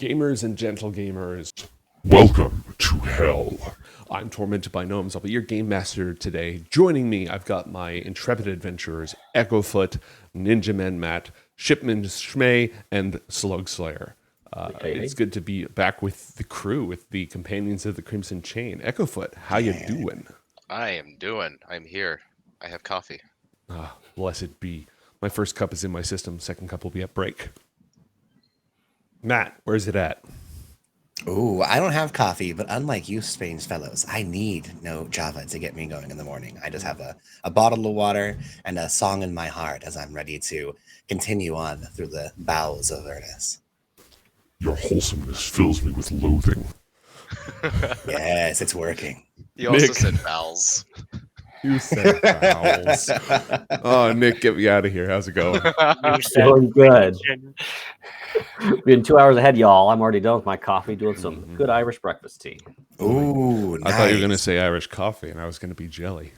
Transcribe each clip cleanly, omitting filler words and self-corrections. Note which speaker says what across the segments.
Speaker 1: Gamers and gentle gamers,
Speaker 2: welcome to hell.
Speaker 1: I'm TormentedByGnomes. I'll be your game master today. Joining me, I've got my intrepid adventurers, EchoFoot, NinjamanMat, Shipman Schmae, and SlugSlayer. It's good to be back with the crew, with the companions of the Crimson Chain. EchoFoot, how you doing?
Speaker 3: I'm here. I have coffee.
Speaker 1: Blessed be. My first cup is in my system. Second cup will be at break. Matt, where's it at?
Speaker 4: Ooh, I don't have coffee, but unlike you strange fellows, I need no Java to get me going in the morning. I just have a bottle of water and a song in my heart as I'm ready to continue on through the bowels of Avernus.
Speaker 2: Your wholesomeness fills me with loathing.
Speaker 4: Yes, it's working.
Speaker 3: You also
Speaker 1: Nick.
Speaker 3: said vowels.
Speaker 1: You said vowels. Oh, Nick, get me out of here. How's it going?
Speaker 5: Doing good. Been 2 hours ahead, y'all. I'm already done with my coffee, doing some good Irish breakfast tea.
Speaker 4: Ooh, nice.
Speaker 1: I thought you were going to say Irish coffee, and I was going to be jelly.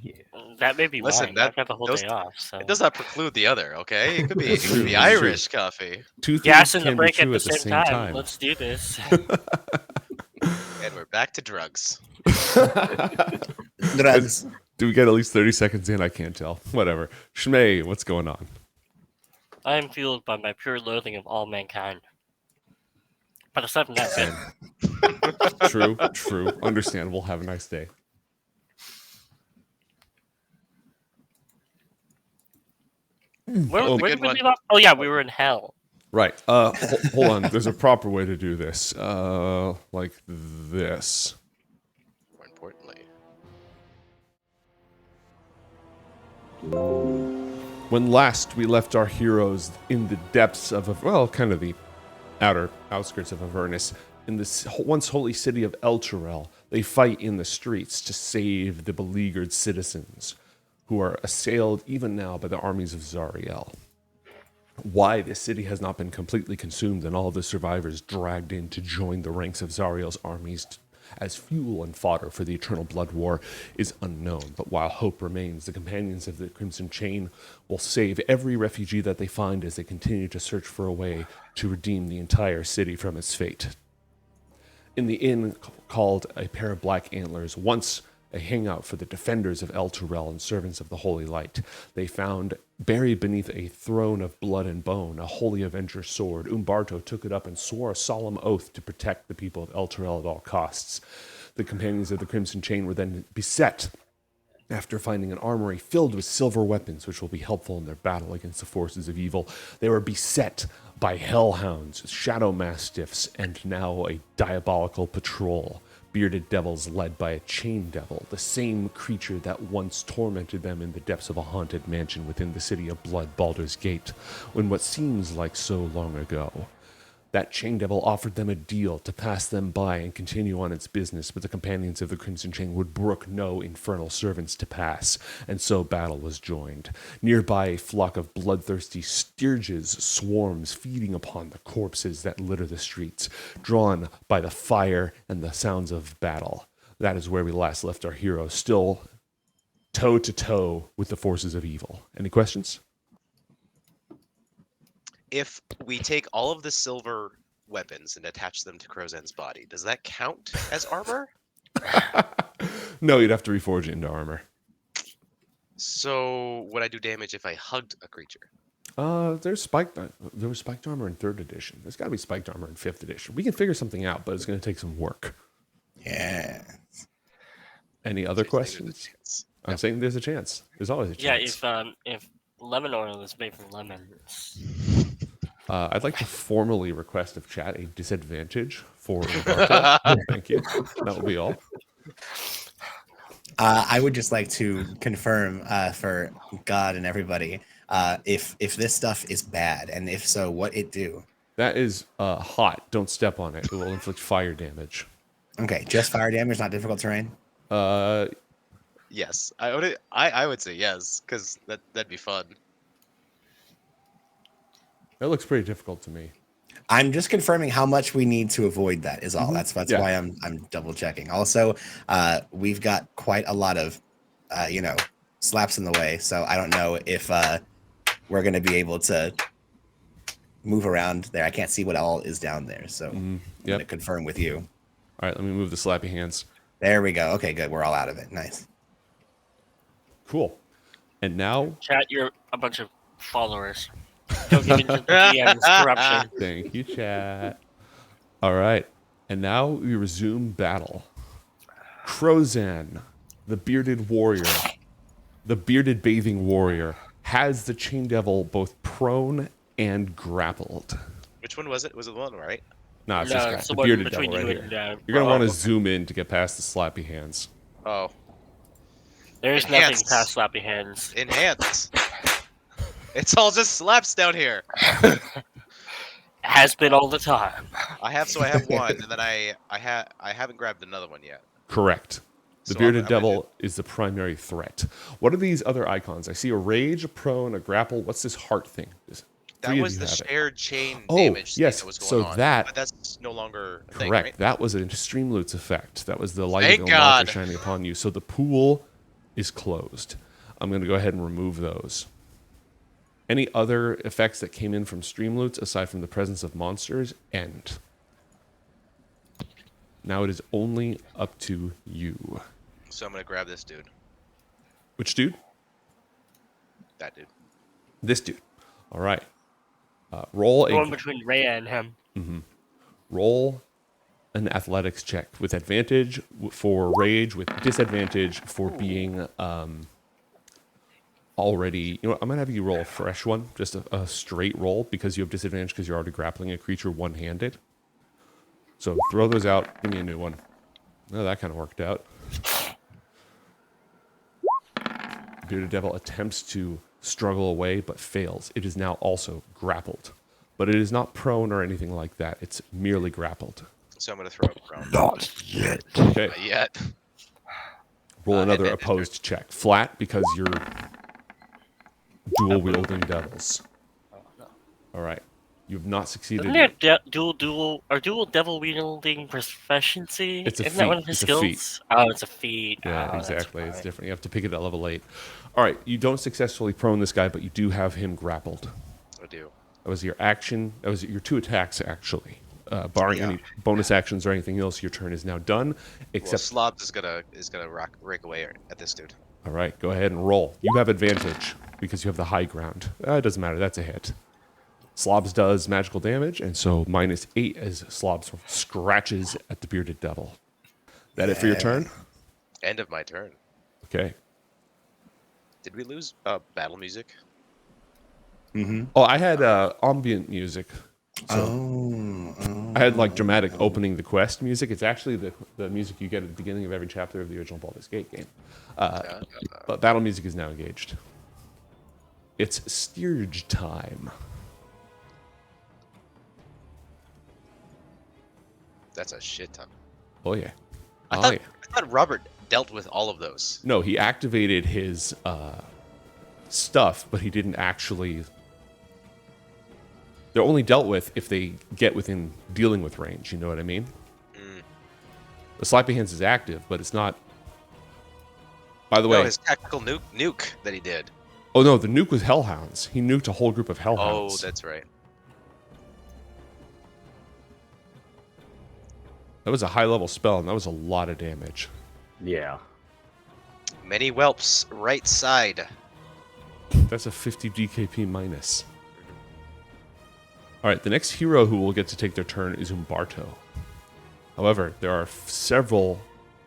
Speaker 5: Yeah.
Speaker 6: That may be
Speaker 3: Listen,
Speaker 6: wine. I've got the whole day off. So.
Speaker 3: It does not preclude the other, okay? It could be,
Speaker 1: It's true, it's
Speaker 3: Irish coffee.
Speaker 1: Two things
Speaker 6: Gas and the
Speaker 1: can be
Speaker 6: break at
Speaker 1: true
Speaker 6: the same time. Let's do this.
Speaker 3: And we're back to drugs.
Speaker 4: Drugs.
Speaker 1: Do we get at least 30 seconds in? I can't tell. Whatever. Schmae, what's going on?
Speaker 6: I am fueled by my pure loathing of all mankind. But aside from that, good.
Speaker 1: True. Understandable. Have a nice day.
Speaker 6: Where did we leave off? Oh, yeah, we were in hell.
Speaker 1: Right. Hold on. There's a proper way to do this. Like this.
Speaker 3: More importantly.
Speaker 1: When last we left our heroes in the depths of, kind of the outer outskirts of Avernus, in this once holy city of HELLTUREL, they fight in the streets to save the beleaguered citizens who are assailed even now by the armies of Zariel. Why this city has not been completely consumed and all of the survivors dragged in to join the ranks of Zariel's armies as fuel and fodder for the eternal blood war is unknown. But while hope remains, the companions of the Crimson Chain will save every refugee that they find as they continue to search for a way to redeem the entire city from its fate. In the inn called A Pair of Black Antlers, once a hangout for the defenders of HELLTUREL and servants of the Holy Light, they found buried beneath a throne of blood and bone a holy avenger sword. Umberto took it up and swore a solemn oath to protect the people of HELLTUREL at all costs. The companions of the Crimson Chain were then beset after finding an armory filled with silver weapons, which will be helpful in their battle against the forces of evil. They were beset by hellhounds, shadow mastiffs, and now a diabolical patrol. Bearded devils led by a chain devil, the same creature that once tormented them in the depths of a haunted mansion within the city of blood, Baldur's Gate, when what seems like so long ago. That chain devil offered them a deal to pass them by and continue on its business, but the companions of the Crimson Chain would brook no infernal servants to pass, and so battle was joined. Nearby, a flock of bloodthirsty stirges swarms, feeding upon the corpses that litter the streets, drawn by the fire and the sounds of battle. That is where we last left our heroes, still toe-to-toe with the forces of evil. Any questions?
Speaker 3: If we take all of the silver weapons and attach them to Crozan's body, does that count as armor?
Speaker 1: No, you'd have to reforge it into armor.
Speaker 3: So would I do damage if I hugged a creature?
Speaker 1: There was spiked armor in 3rd edition. There's got to be spiked armor in 5th edition. We can figure something out, but it's going to take some work.
Speaker 4: Yeah.
Speaker 1: Any other questions? I'm saying there's a chance. There's always a chance.
Speaker 6: Yeah, if lemon oil is made from lemons.
Speaker 1: I'd like to formally request of chat a disadvantage for Umberto. Thank you. That will be all.
Speaker 4: I would just like to confirm for God and everybody if this stuff is bad, and if so, what it do.
Speaker 1: That is hot. Don't step on it. It will inflict fire damage.
Speaker 4: Okay, just fire damage, not difficult terrain.
Speaker 3: Yes, I would say yes, because that'd be fun.
Speaker 1: That looks pretty difficult to me.
Speaker 4: I'm just confirming how much we need to avoid that is all. That's why I'm double checking. Also, we've got quite a lot of slaps in the way, so I don't know if we're going to be able to move around there. I can't see what all is down there, so I'm gonna confirm with you.
Speaker 1: All right, let me move the slappy hands.
Speaker 4: There we go. Okay, good. We're all out of it. Nice.
Speaker 1: Cool. And now,
Speaker 6: Chat, you're a bunch of followers. Don't give into the DM's corruption.
Speaker 1: thank you, chat. All right, and now we resume battle. Crozan, the bearded warrior, the bearded bathing warrior, has the chain devil both prone and grappled.
Speaker 3: Which one was it? Was it the one, right?
Speaker 1: No, it's
Speaker 6: No,
Speaker 1: this
Speaker 6: it's
Speaker 1: guy,
Speaker 6: the
Speaker 1: the
Speaker 6: one
Speaker 1: bearded
Speaker 6: between
Speaker 1: devil right
Speaker 6: you
Speaker 1: here.
Speaker 6: and
Speaker 1: You're gonna want to
Speaker 6: okay.
Speaker 1: zoom in to get past the slappy hands.
Speaker 3: Oh,
Speaker 6: There's nothing
Speaker 3: Enhance.
Speaker 6: past slappy hands.
Speaker 3: enhance. It's all just slaps down here.
Speaker 6: Has been all the time.
Speaker 3: I have one, and then I haven't grabbed another one yet.
Speaker 1: Correct. The
Speaker 3: So
Speaker 1: bearded
Speaker 3: I'm gonna
Speaker 1: devil is the primary threat. What are these other icons? I see a rage, a prone, a grapple. What's this heart thing?
Speaker 3: That
Speaker 1: Three of
Speaker 3: was
Speaker 1: you
Speaker 3: the
Speaker 1: have it.
Speaker 3: shared chain
Speaker 1: Oh,
Speaker 3: damage thing
Speaker 1: yes,
Speaker 3: that was going
Speaker 1: so
Speaker 3: on.
Speaker 1: that-
Speaker 3: But that's no longer a thing,
Speaker 1: Correct.
Speaker 3: right?
Speaker 1: That was an extreme loots effect. That was the light
Speaker 3: Thank
Speaker 1: of the marker
Speaker 3: God.
Speaker 1: shining upon you. So the pool is closed. I'm going to go ahead and remove those. Any other effects that came in from stream loots, aside from the presence of monsters, end. Now it is only up to you.
Speaker 3: So I'm gonna grab this dude.
Speaker 1: Which dude?
Speaker 3: That dude.
Speaker 1: This dude. All right. Roll
Speaker 6: The one
Speaker 1: a
Speaker 6: between Rhea and him.
Speaker 1: roll an athletics check with advantage for rage, with disadvantage for being already. You know what, I'm gonna have you roll a fresh one, just a straight roll, because you have disadvantage because you're already grappling a creature one-handed. So throw those out. Give me a new one. Oh, that kind of worked out. Bearded Devil attempts to struggle away, but fails. It is now also grappled. But it is not prone or anything like that. It's merely grappled.
Speaker 3: So I'm gonna throw it around.
Speaker 2: Not yet.
Speaker 1: Okay.
Speaker 3: Not yet.
Speaker 1: Roll another
Speaker 3: and-
Speaker 1: opposed check. Flat because you're dual-wielding devils. All right. You have not succeeded.
Speaker 6: Isn't there dual devil wielding proficiency?
Speaker 1: It's a
Speaker 6: Isn't that one of
Speaker 1: feat.
Speaker 6: his
Speaker 1: It's a feat.
Speaker 6: skills? Oh, it's a feat.
Speaker 1: Yeah,
Speaker 6: Oh, that's
Speaker 1: exactly. It's
Speaker 6: right.
Speaker 1: different. You have to pick it at level 8. All right. You don't successfully prone this guy, but you do have him grappled.
Speaker 3: I do.
Speaker 1: That was your action. That was your 2 attacks, actually. Barring any bonus actions or anything else, your turn is now done.
Speaker 3: Well,
Speaker 1: Except,
Speaker 3: Slobs is gonna rake away at this dude.
Speaker 1: all right, go ahead and roll. You have advantage because you have the high ground. It doesn't matter. That's a hit. Slobs does magical damage, and so -8 as Slobs scratches at the bearded devil. That it for your turn?
Speaker 3: End of my turn.
Speaker 1: Okay.
Speaker 3: Did we lose battle music?
Speaker 1: Oh, I had ambient music.
Speaker 4: Oh,
Speaker 1: I had like dramatic opening the quest music. It's actually the music you get at the beginning of every chapter of the original Baldur's Gate game. But battle music is now engaged. It's steerage time.
Speaker 3: That's a shit ton.
Speaker 1: Oh yeah.
Speaker 3: I
Speaker 1: Oh
Speaker 3: thought,
Speaker 1: yeah.
Speaker 3: I thought Robert dealt with all of those.
Speaker 1: No, he activated his stuff, but he didn't actually. They're only dealt with if they get within dealing with range. You know what I mean? The Slappy Hands is active, but it's not. By the way,
Speaker 3: No, his tactical nuke that he did.
Speaker 1: oh no, the nuke was Hellhounds. He nuked a whole group of
Speaker 3: Oh,
Speaker 1: Hellhounds.
Speaker 3: that's right.
Speaker 1: That was a high level spell, and that was a lot of damage.
Speaker 5: Yeah.
Speaker 3: Many whelps, right side.
Speaker 1: That's a 50 DKP minus. All right, the next hero who will get to take their turn is Umberto. However, there are several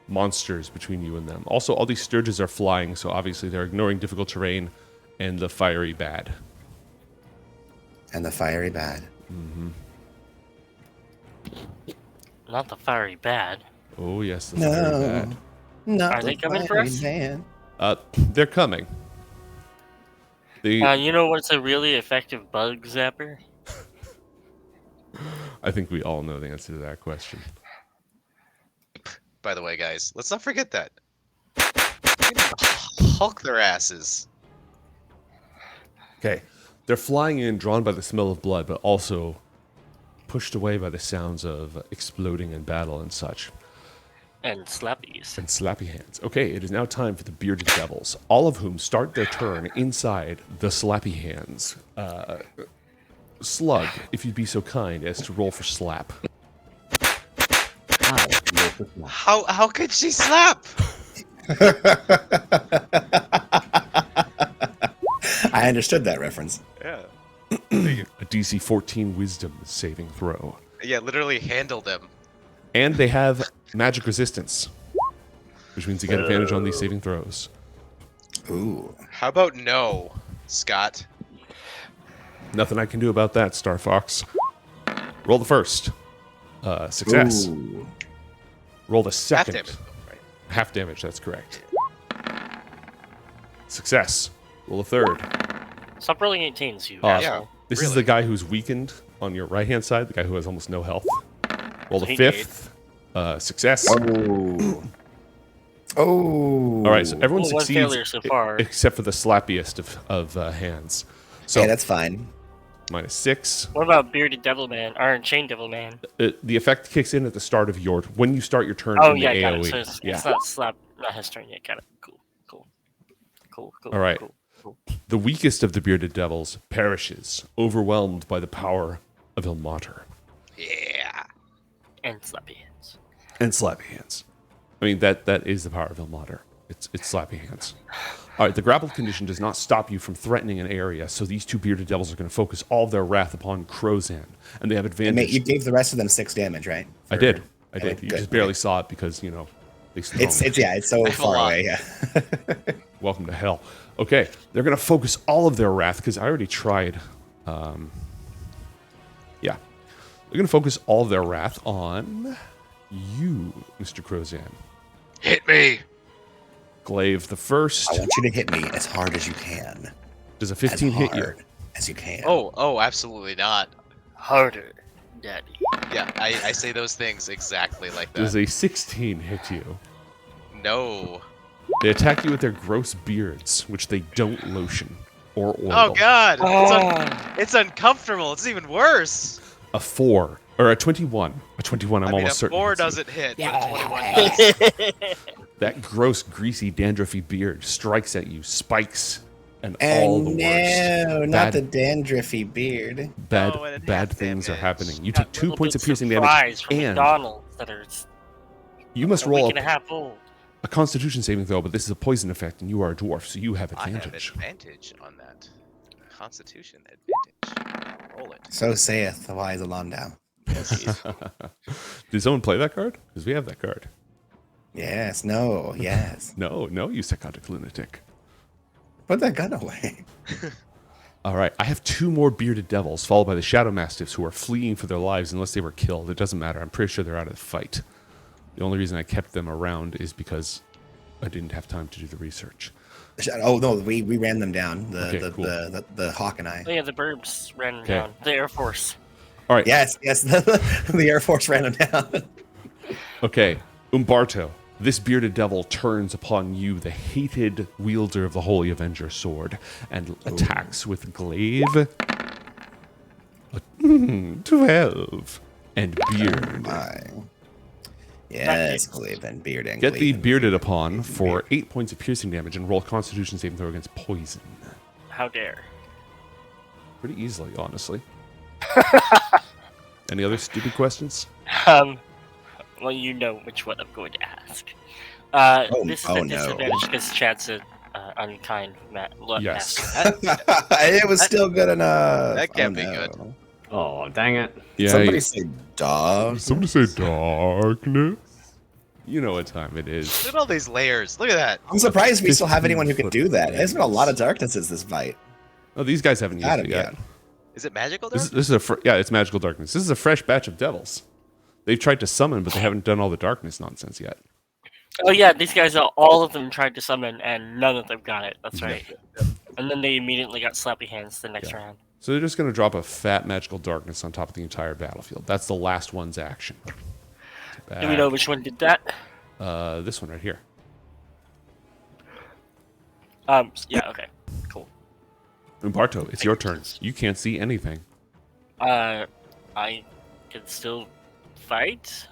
Speaker 1: monsters between you and them. Also, all these sturges are flying, so obviously they're ignoring difficult terrain and the fiery bad.
Speaker 4: and the fiery bad.
Speaker 6: Not the fiery bad.
Speaker 1: Oh yes, the fiery bad.
Speaker 4: Not
Speaker 6: Are
Speaker 4: the
Speaker 6: they coming for
Speaker 4: fiery
Speaker 6: us?
Speaker 4: bad.
Speaker 1: They're coming.
Speaker 6: You know what's a really effective bug zapper?
Speaker 1: I think we all know the answer to that question.
Speaker 3: By the way, guys, let's not forget that. Hulk their asses.
Speaker 1: Okay, they're flying in, drawn by the smell of blood, but also pushed away by the sounds of exploding and battle and such.
Speaker 6: And slappies.
Speaker 1: And Slappy Hands. Okay, it is now time for the Bearded Devils, all of whom start their turn inside the Slappy Hands Slug, if you'd be so kind as to roll for slap.
Speaker 3: How could she slap?
Speaker 4: I understood that reference.
Speaker 3: Yeah.
Speaker 1: A DC 14 Wisdom saving throw.
Speaker 3: Yeah, literally handled him.
Speaker 1: And they have magic resistance, which means you get advantage on these saving throws.
Speaker 4: Ooh.
Speaker 3: How about no, Scott?
Speaker 1: Nothing I can do about that, Star Fox. Roll the first. Success.
Speaker 4: Ooh.
Speaker 1: Roll the
Speaker 3: Half
Speaker 1: second.
Speaker 3: damage, right?
Speaker 1: Half damage, that's correct. Success. Roll a third.
Speaker 6: Stop rolling 18s, you
Speaker 1: Awesome.
Speaker 6: asshole.
Speaker 1: This is
Speaker 3: Really?
Speaker 1: the guy who's weakened on your right-hand side, the guy who has almost no health. Roll the
Speaker 6: He
Speaker 1: fifth. Success.
Speaker 4: Oh. Oh.
Speaker 1: All right, so everyone
Speaker 6: Well, one
Speaker 1: succeeds
Speaker 6: failure so far.
Speaker 1: except for the slappiest of hands. So
Speaker 4: Hey, that's fine.
Speaker 1: -6.
Speaker 6: What about Bearded Devil Man, or Chain Devil Man?
Speaker 1: The effect kicks in at the start of when you start your turn
Speaker 6: Oh,
Speaker 1: in the
Speaker 6: yeah, got
Speaker 1: AoE.
Speaker 6: it. So it's not his turn yet. Got it. Cool.
Speaker 1: All right.
Speaker 6: Cool.
Speaker 1: The weakest of the bearded devils perishes, overwhelmed by the power of Ilmater.
Speaker 3: Yeah.
Speaker 6: And slappy hands.
Speaker 1: And slappy hands. I mean, that is the power of Ilmater. It's slappy hands. All right, the grappled condition does not stop you from threatening an area, so these two bearded devils are going to focus all of their wrath upon Crozan, and they have advantage.
Speaker 4: You gave the rest of them 6 damage, right?
Speaker 1: I did.
Speaker 4: Okay,
Speaker 1: You
Speaker 4: good.
Speaker 1: just barely saw it because, they
Speaker 4: It's so far
Speaker 3: lot.
Speaker 4: away, yeah.
Speaker 1: Welcome to hell. Okay, they're going to focus all of their wrath, because I already tried. They're going to focus all of their wrath on you, Mr. Crozan.
Speaker 3: Hit me.
Speaker 1: Glaive the first.
Speaker 4: I want you to hit me as hard as you can.
Speaker 1: Does a 15
Speaker 4: as
Speaker 1: hit you?
Speaker 4: hard as you can.
Speaker 3: Oh, absolutely not.
Speaker 6: Harder, daddy.
Speaker 3: Yeah, I say those things exactly like that.
Speaker 1: Does a 16 hit you?
Speaker 3: No.
Speaker 1: They attack you with their gross beards, which they don't lotion or oil.
Speaker 3: Oh God, it's uncomfortable. It's even worse.
Speaker 1: A 4 or a 21. A 21. I'm
Speaker 3: I mean,
Speaker 1: almost
Speaker 3: a
Speaker 1: certain.
Speaker 3: 4
Speaker 1: hits you.
Speaker 3: doesn't hit, but a 21 does.
Speaker 1: That gross, greasy, dandruffy beard strikes at you, spikes, and all the worst.
Speaker 4: No, not
Speaker 1: Bad-
Speaker 4: the dandruffy beard.
Speaker 1: Bad,
Speaker 3: Oh, and it
Speaker 1: bad
Speaker 3: has
Speaker 1: things are
Speaker 3: damage.
Speaker 1: happening. You
Speaker 6: Got
Speaker 1: take 2
Speaker 6: little
Speaker 1: points of
Speaker 6: bits
Speaker 1: piercing
Speaker 6: fries
Speaker 1: damage,
Speaker 6: from
Speaker 1: and
Speaker 6: McDonald's that are
Speaker 1: you must
Speaker 6: a
Speaker 1: roll
Speaker 6: week and a half old.
Speaker 1: a Constitution saving throw. But this is a poison effect, and you are a dwarf, so you have
Speaker 3: I have
Speaker 1: advantage.
Speaker 3: advantage on that. Constitution advantage. Roll it.
Speaker 4: So saith the wise Alondau.
Speaker 1: Did someone play that card? Because we have that card.
Speaker 4: Yes, no, yes.
Speaker 1: No, you psychotic lunatic.
Speaker 4: Put that gun away.
Speaker 1: All right, I have 2 more bearded devils, followed by the shadow mastiffs, who are fleeing for their lives unless they were killed. It doesn't matter. I'm pretty sure they're out of the fight. The only reason I kept them around is because I didn't have time to do the research.
Speaker 4: Oh no, we ran them down.
Speaker 1: Okay, cool.
Speaker 4: The hawk and I.
Speaker 6: Oh yeah, the Burbs ran
Speaker 1: Okay.
Speaker 6: down. The Air Force.
Speaker 1: All right.
Speaker 4: Yes, the Air Force ran them down.
Speaker 1: Okay, Umberto, this bearded devil turns upon you, the hated wielder of the Holy Avenger sword, and attacks with glaive. 12 and beard.
Speaker 4: My. Yes, glaive and beard and
Speaker 1: Get
Speaker 4: glaive
Speaker 1: the
Speaker 4: and
Speaker 1: bearded upon for 8 points of piercing damage and roll Constitution saving throw against poison.
Speaker 6: How dare.
Speaker 1: Pretty easily, honestly. Any other stupid questions?
Speaker 6: Well, you know which one I'm going to ask. This is
Speaker 4: oh
Speaker 6: a
Speaker 4: no.
Speaker 6: disadvantage because Chad's an unkind
Speaker 1: Yes.
Speaker 6: master.
Speaker 4: It was still good enough.
Speaker 3: That can't
Speaker 4: Oh,
Speaker 3: be
Speaker 4: no.
Speaker 3: good.
Speaker 5: Oh, dang it.
Speaker 1: Yeah.
Speaker 4: Somebody say dog.
Speaker 1: Somebody say darkness. You know what time it is.
Speaker 3: Look at all these layers. Look at that.
Speaker 4: I'm surprised we still have
Speaker 1: 15
Speaker 4: anyone who can
Speaker 1: foot
Speaker 4: do that. There's been a lot of
Speaker 1: radius.
Speaker 4: darknesses this fight.
Speaker 1: Oh, these guys haven't used
Speaker 4: Gotta
Speaker 1: it
Speaker 4: be
Speaker 1: yet.
Speaker 4: it.
Speaker 3: Is it magical
Speaker 1: This
Speaker 3: dark?
Speaker 1: is it's magical darkness. This is a fresh batch of devils. They've tried to summon, but they haven't done all the darkness nonsense yet.
Speaker 6: Oh yeah, these guys, all of them tried to summon, and none of them got it. That's right. And then they immediately got slappy hands the next round.
Speaker 1: So they're just going to drop a fat magical darkness on top of the entire battlefield. That's the last one's action.
Speaker 6: Do we know which one did that?
Speaker 1: This one right here.
Speaker 6: Yeah. Okay. Cool.
Speaker 1: Umberto, it's your turn. You can't see anything.
Speaker 6: I can still fight.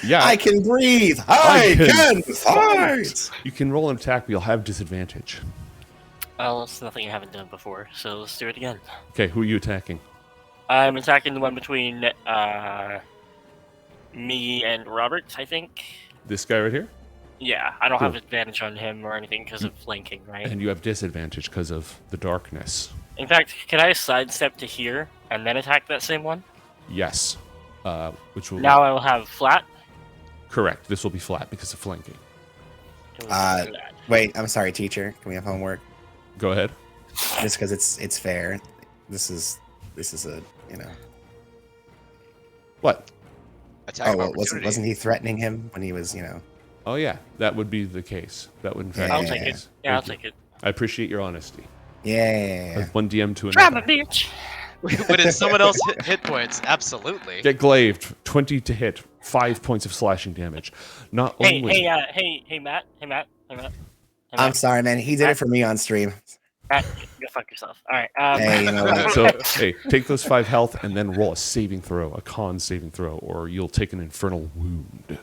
Speaker 1: Yeah,
Speaker 4: I can breathe. I
Speaker 1: can
Speaker 4: can fight.
Speaker 1: you can roll an attack, but you'll have disadvantage.
Speaker 6: Well, it's nothing you haven't done before, so let's do it again.
Speaker 1: Okay, who are you attacking?
Speaker 6: I'm attacking the one between me and Robert, I think.
Speaker 1: This guy right here?
Speaker 6: Yeah, I don't have
Speaker 1: Cool.
Speaker 6: advantage on him or anything because of flanking, right?
Speaker 1: And you have disadvantage because of the darkness.
Speaker 6: In fact, can I sidestep to here and then attack that same one?
Speaker 1: Yes. Which will
Speaker 6: Now I will have flat.
Speaker 1: correct. This will be flat because of flanking.
Speaker 6: Can we do that?
Speaker 4: Wait, I'm sorry, teacher. Can we have homework?
Speaker 1: Go ahead.
Speaker 4: Just because it's fair. This is a
Speaker 1: What?
Speaker 3: Attack
Speaker 4: Oh
Speaker 3: of
Speaker 4: well,
Speaker 3: opportunity.
Speaker 4: wasn't he threatening him when he was
Speaker 1: Oh yeah, that would be the case. That would in fact.
Speaker 6: I'll
Speaker 1: be the
Speaker 6: take it.
Speaker 1: case.
Speaker 6: Yeah, I'll
Speaker 1: Thank you.
Speaker 6: take it.
Speaker 1: I appreciate your honesty.
Speaker 4: Yeah.
Speaker 1: One DM to
Speaker 6: Drama,
Speaker 1: another.
Speaker 6: bitch!
Speaker 3: But in someone else hit points, absolutely.
Speaker 1: Get glaived. 20 to hit. 5 points of slashing damage. Not
Speaker 6: Hey,
Speaker 1: only.
Speaker 6: hey, Matt. Hey, Matt.
Speaker 4: I'm sorry, man. He did it for me on stream.
Speaker 6: Matt, go fuck yourself. All right.
Speaker 4: Hey, you know what?
Speaker 1: So, hey, take those 5 health and then roll a saving throw, a con saving throw, or you'll take an infernal wound.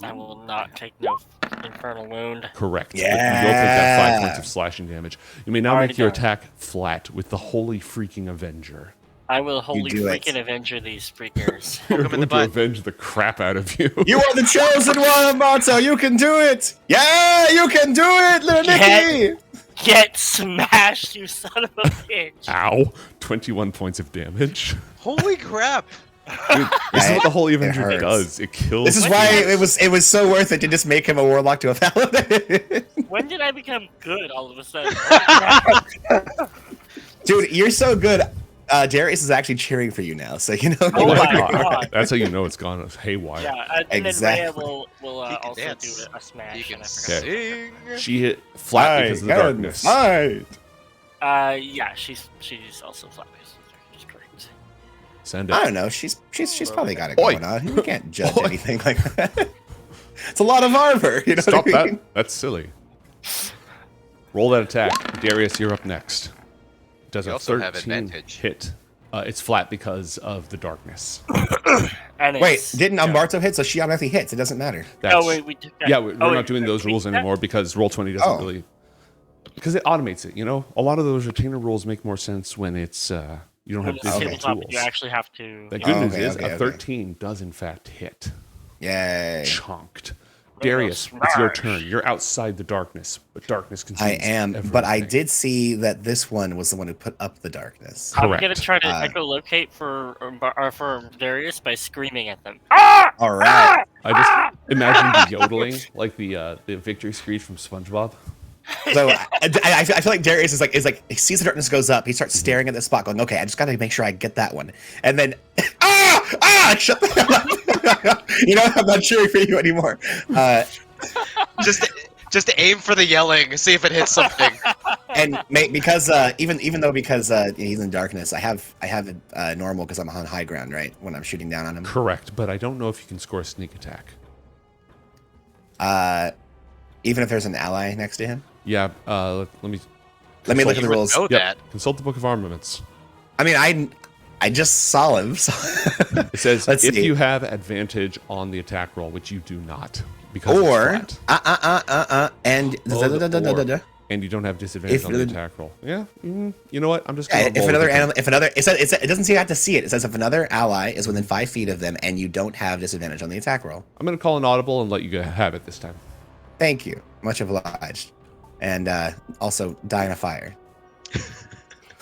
Speaker 6: I will not take no infernal wound.
Speaker 1: Correct. But you will take that 5 points
Speaker 4: Yeah.
Speaker 1: of slashing damage. You may now
Speaker 6: Already
Speaker 1: make your
Speaker 6: done.
Speaker 1: attack flat with the Holy Freaking Avenger.
Speaker 6: I will holy
Speaker 4: do it.
Speaker 6: freaking avenger these freakers.
Speaker 1: You're
Speaker 3: him in
Speaker 1: going
Speaker 3: the
Speaker 1: to
Speaker 3: butt.
Speaker 1: avenge the crap out of you.
Speaker 4: You are the chosen one, Mato. You can do it. Yeah, you can do it, little
Speaker 6: Get-
Speaker 4: Nicky.
Speaker 6: Get smashed, you son of a bitch!
Speaker 1: Ow. 21 points of damage.
Speaker 3: Holy crap!
Speaker 1: Dude, this is what the Holy
Speaker 4: It
Speaker 1: Avenger
Speaker 4: hurts.
Speaker 1: does. It kills.
Speaker 4: This is
Speaker 6: What
Speaker 4: why
Speaker 6: is-
Speaker 4: it was so worth it to just make him a warlock to a paladin.
Speaker 6: When did I become good all of a sudden?
Speaker 4: Dude, you're so good. Darius is actually cheering for you now, so you know.
Speaker 6: Oh my god.
Speaker 1: That's how you know it's gone haywire.
Speaker 6: Yeah, and
Speaker 4: Exactly.
Speaker 6: then Rhea will
Speaker 3: He can
Speaker 6: also
Speaker 3: dance.
Speaker 6: do a smash.
Speaker 3: You can
Speaker 6: and I forgot.
Speaker 3: sing.
Speaker 1: She hit flat because of the darkness.
Speaker 4: Fight.
Speaker 6: Yeah, she's also flat because of the darkness, correct.
Speaker 1: Send
Speaker 4: I
Speaker 1: it.
Speaker 4: don't know. She's probably got it
Speaker 1: Oi.
Speaker 4: going on. You can't judge
Speaker 1: Oi.
Speaker 4: anything like that. It's a lot of armor. You know
Speaker 1: Stop
Speaker 4: what I mean?
Speaker 1: that. That's silly. Roll that attack. Darius, you're up next. Does
Speaker 3: You
Speaker 1: a
Speaker 3: also
Speaker 1: 13
Speaker 3: have advantage.
Speaker 1: hit. It's flat because of the darkness.
Speaker 6: And
Speaker 4: Wait,
Speaker 6: it's,
Speaker 4: didn't Umberto hit? So she automatically hits. It doesn't matter.
Speaker 1: That's,
Speaker 6: Oh wait, we did that.
Speaker 1: yeah, we're
Speaker 6: Oh,
Speaker 1: not
Speaker 6: wait,
Speaker 1: doing those
Speaker 6: we
Speaker 1: rules
Speaker 6: did that?
Speaker 1: anymore because Roll20 doesn't
Speaker 4: Oh.
Speaker 1: really... Because it automates it, you know? A lot of those retainer rules make more sense when it's... you don't
Speaker 6: When
Speaker 1: have
Speaker 6: it's
Speaker 1: digital
Speaker 6: tabletop,
Speaker 1: tools.
Speaker 6: you actually have to.
Speaker 1: The
Speaker 6: yeah.
Speaker 1: good
Speaker 4: Oh,
Speaker 1: news
Speaker 4: okay,
Speaker 1: is
Speaker 4: okay,
Speaker 1: a
Speaker 4: okay.
Speaker 1: 13 does in fact hit.
Speaker 4: Yay.
Speaker 1: Chunked. Darius, it's your
Speaker 6: smash.
Speaker 1: turn. You're outside the darkness, but darkness
Speaker 4: I
Speaker 1: consumes
Speaker 4: am, but I
Speaker 1: everything.
Speaker 4: did see that this one was the one who put up the darkness.
Speaker 6: I'm gonna
Speaker 1: Correct.
Speaker 6: try to
Speaker 4: Uh,
Speaker 6: echolocate for Darius by screaming at them. Ah!
Speaker 4: All right.
Speaker 1: I just imagine the yodeling, like the victory screech from SpongeBob.
Speaker 4: So I feel like Darius is like he sees the darkness goes up. He starts staring at the spot, going, "Okay, I just got to make sure I get that one." And then, shut the hell up! You know, I'm not cheering for you anymore.
Speaker 3: Just aim for the yelling. See if it hits something.
Speaker 4: And because even though he's in darkness, I have it normal because I'm on high ground, right? When I'm shooting down on him.
Speaker 1: Correct, but I don't know if you can score a sneak attack.
Speaker 4: Even if there's an ally next to him.
Speaker 1: Yeah, let me
Speaker 4: Let me look at
Speaker 3: You
Speaker 4: the
Speaker 3: would
Speaker 4: rules.
Speaker 3: know
Speaker 1: Yep.
Speaker 3: that.
Speaker 1: consult the Book of Armaments.
Speaker 4: I mean, I just saw him. So
Speaker 1: It says
Speaker 4: Let's
Speaker 1: if
Speaker 4: see.
Speaker 1: you have advantage on the attack roll, which you do not, because
Speaker 4: or
Speaker 1: it's flat,
Speaker 4: and
Speaker 1: and you don't have disadvantage
Speaker 4: If
Speaker 1: on the
Speaker 4: the-
Speaker 1: attack roll. Yeah, you know what? I'm just gonna
Speaker 4: if
Speaker 1: roll
Speaker 4: another
Speaker 1: with it.
Speaker 4: animal, if another, it doesn't say you have to see it. It says if another ally is within 5 feet of them and you don't have disadvantage on the attack roll.
Speaker 1: I'm gonna call an audible and let you go have it this time.
Speaker 4: Thank you, much obliged, and also die in a fire.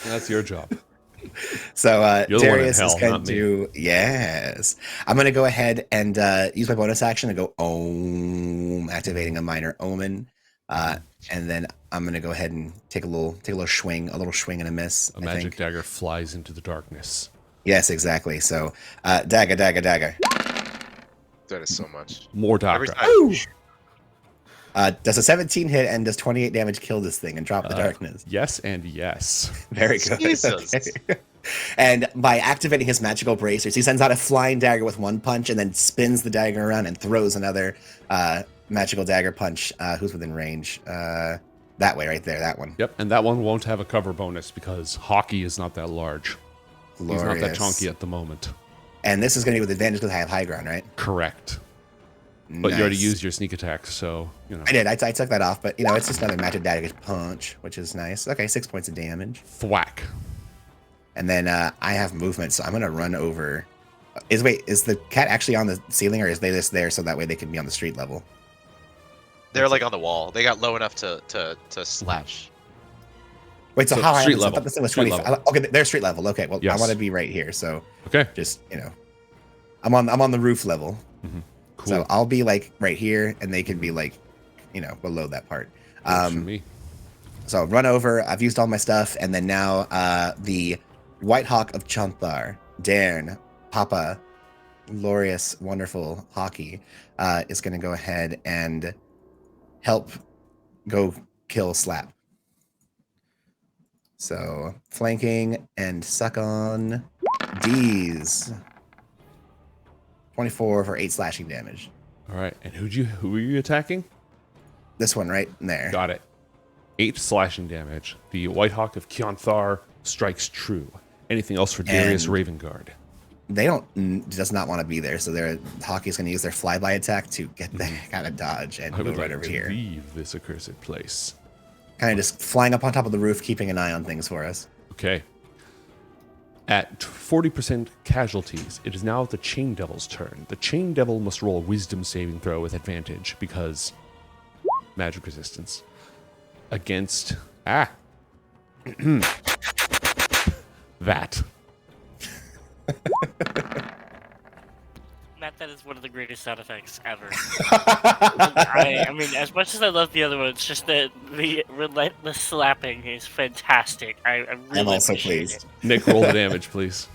Speaker 1: That's your job.
Speaker 4: So
Speaker 1: You're the one in
Speaker 4: Darius is
Speaker 1: hell,
Speaker 4: going
Speaker 1: not me.
Speaker 4: to yes. I'm going to go ahead and use my bonus action and go Om, activating a minor omen, and then I'm going to go ahead and take a little swing and a miss.
Speaker 1: A
Speaker 4: I
Speaker 1: magic
Speaker 4: think.
Speaker 1: dagger flies into the darkness.
Speaker 4: Yes, exactly. So dagger.
Speaker 3: That is so much.
Speaker 1: More
Speaker 3: Every
Speaker 1: dagger.
Speaker 3: time.
Speaker 4: Does a 17 hit and does 28 damage kill this thing and drop the darkness?
Speaker 1: Yes and yes.
Speaker 4: Very good.
Speaker 3: Jesus.
Speaker 4: Okay. And by activating his magical bracers, he sends out a flying dagger with one punch and then spins the dagger around and throws another magical dagger punch. Who's within range? That way, right there, that one.
Speaker 1: Yep, and that one won't have a cover bonus because hockey is not that large. He's not that
Speaker 4: Glorious.
Speaker 1: chunky at the moment.
Speaker 4: And this is going to be with advantage because I have high ground, right?
Speaker 1: Correct. But you already
Speaker 4: Nice.
Speaker 1: used your sneak attack, so you know.
Speaker 4: I did. I took that off, but it's just another magic damage punch, which is nice. Okay, 6 points of damage.
Speaker 1: Thwack.
Speaker 4: And then I have movement, so I'm gonna run over. Is the cat actually on the ceiling, or is they just there so that way they can be on the street level?
Speaker 3: They're like on the wall. They got low enough to slash.
Speaker 4: Wait, so
Speaker 1: So
Speaker 4: how high?
Speaker 1: street
Speaker 4: I
Speaker 1: level.
Speaker 4: thought this thing was
Speaker 1: Street
Speaker 4: 25.
Speaker 1: level.
Speaker 4: Okay, they're street level. Okay, well, I
Speaker 1: Yes.
Speaker 4: want to be right here, so
Speaker 1: Okay.
Speaker 4: just I'm on the roof level.
Speaker 1: Cool.
Speaker 4: So I'll be like right here, and they can be like, below that part.
Speaker 1: Works for me.
Speaker 4: So run over. I've used all my stuff, and then now the White Hawk of Chonthar, Dairn, Papa, glorious, wonderful hockey, is going to go ahead and help go kill Slap. So flanking and suck on D's. 24 for 8 slashing damage.
Speaker 1: All right. And who were you attacking?
Speaker 4: This one right there.
Speaker 1: Got it. 8 slashing damage. The White Hawk of Kionthar strikes true. Anything else for Darius
Speaker 4: And-
Speaker 1: Ravengard?
Speaker 4: They does not want to be there, so their hockey's going to use their flyby attack to get the heck out of dodge and
Speaker 1: I would
Speaker 4: move right
Speaker 1: like
Speaker 4: over
Speaker 1: to
Speaker 4: here.
Speaker 1: leave this accursed place.
Speaker 4: Kind of just flying up on top of the roof, keeping an eye on things for us.
Speaker 1: Okay. At 40% casualties, it is now the Chain Devil's turn. The Chain Devil must roll a Wisdom saving throw with advantage because magic resistance against that.
Speaker 6: Matt, that is one of the greatest sound effects ever. I mean, as much as I love the other ones, just the relentless slapping is fantastic. I really
Speaker 4: I'm also
Speaker 6: appreciate
Speaker 4: pleased.
Speaker 6: it.
Speaker 1: Nick, roll the damage, please.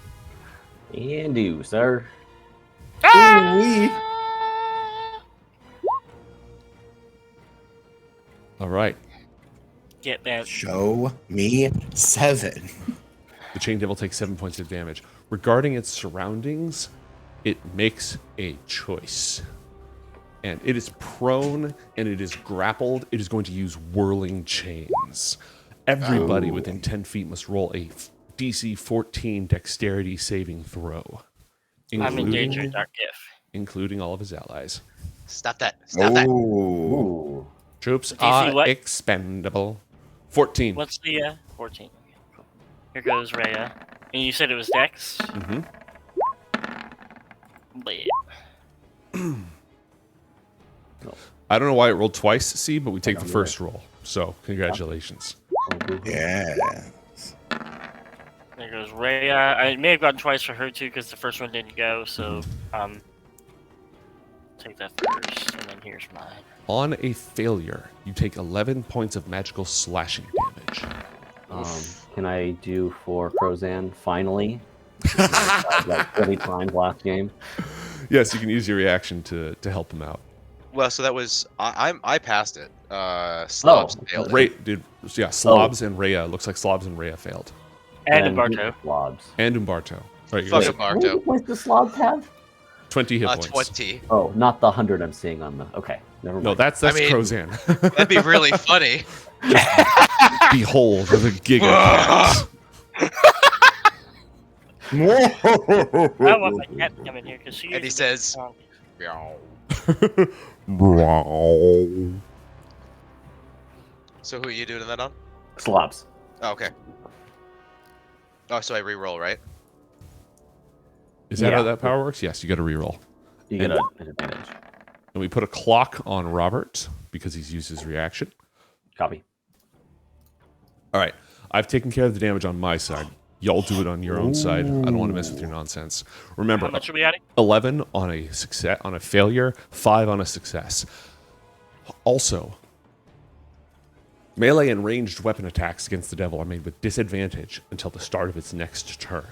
Speaker 5: And do, sir.
Speaker 1: All right.
Speaker 6: Get that.
Speaker 4: Show me 7.
Speaker 1: The Chain Devil takes 7 points of damage. Regarding its surroundings, it makes a choice. And it is prone and it is grappled. It is going to use whirling chains. Everybody within 10 feet must roll a DC 14 dexterity saving throw.
Speaker 6: I'm in danger, Dark Gift.
Speaker 1: Including all of his allies.
Speaker 3: Stop that. Stop that.
Speaker 5: Ooh.
Speaker 1: Troops
Speaker 6: DC
Speaker 1: are
Speaker 6: what?
Speaker 1: expendable. 14.
Speaker 6: What's the 14? Okay, cool. Here goes Rhea. And you said it was Dex?
Speaker 1: Mm-hmm. I don't know why it rolled twice, C, but we take the first roll. So, congratulations.
Speaker 4: Yeah.
Speaker 6: There goes Rhea. I may have gotten twice for her too because the first one didn't go. So take that first, and then here's mine.
Speaker 1: On a failure, you take 11 points of magical slashing damage.
Speaker 5: Can I do for Crozan finally? Like 30 times last game.
Speaker 1: Yes, you can use your reaction to help him out.
Speaker 3: Well, so that was I passed it. Slobs failed it.
Speaker 1: Ray did, yeah. Slobs and Rhea. Looks like Slobs and Rhea failed,
Speaker 6: And
Speaker 5: And
Speaker 6: Umberto.
Speaker 5: Slobs.
Speaker 1: and Umberto. Right,
Speaker 3: Fuck
Speaker 1: you're
Speaker 5: How many
Speaker 3: Umberto.
Speaker 5: points does Slobs have?
Speaker 1: 20 hit points.
Speaker 3: 20.
Speaker 5: Oh, not the 100 I'm seeing on the. Okay, never mind.
Speaker 1: No, that's
Speaker 3: I mean-
Speaker 1: Crozan.
Speaker 3: That'd be really funny.
Speaker 1: Behold the Giga Cat.
Speaker 6: I don't want my cat to come in here because she.
Speaker 3: And he
Speaker 6: usually
Speaker 3: says,
Speaker 6: doesn't
Speaker 3: Meow.
Speaker 1: Is
Speaker 3: So who are you doing that on?
Speaker 5: Slobs.
Speaker 3: Oh, okay. Oh, so I re-roll, right?
Speaker 1: that
Speaker 5: Yeah.
Speaker 1: how that power works? Yes, you got to reroll.
Speaker 5: You get
Speaker 1: And-
Speaker 5: an advantage.
Speaker 1: And we put a clock on Robert because he's used his reaction.
Speaker 5: Copy.
Speaker 1: All right, I've taken care of the damage on my side. Y'all do it on your own side. I don't want to mess with your nonsense. Remember,
Speaker 6: How much are we adding?
Speaker 1: 11 on a success, on a failure, 5 on a success. Also, melee and ranged weapon attacks against the devil are made with disadvantage until the start of its next turn.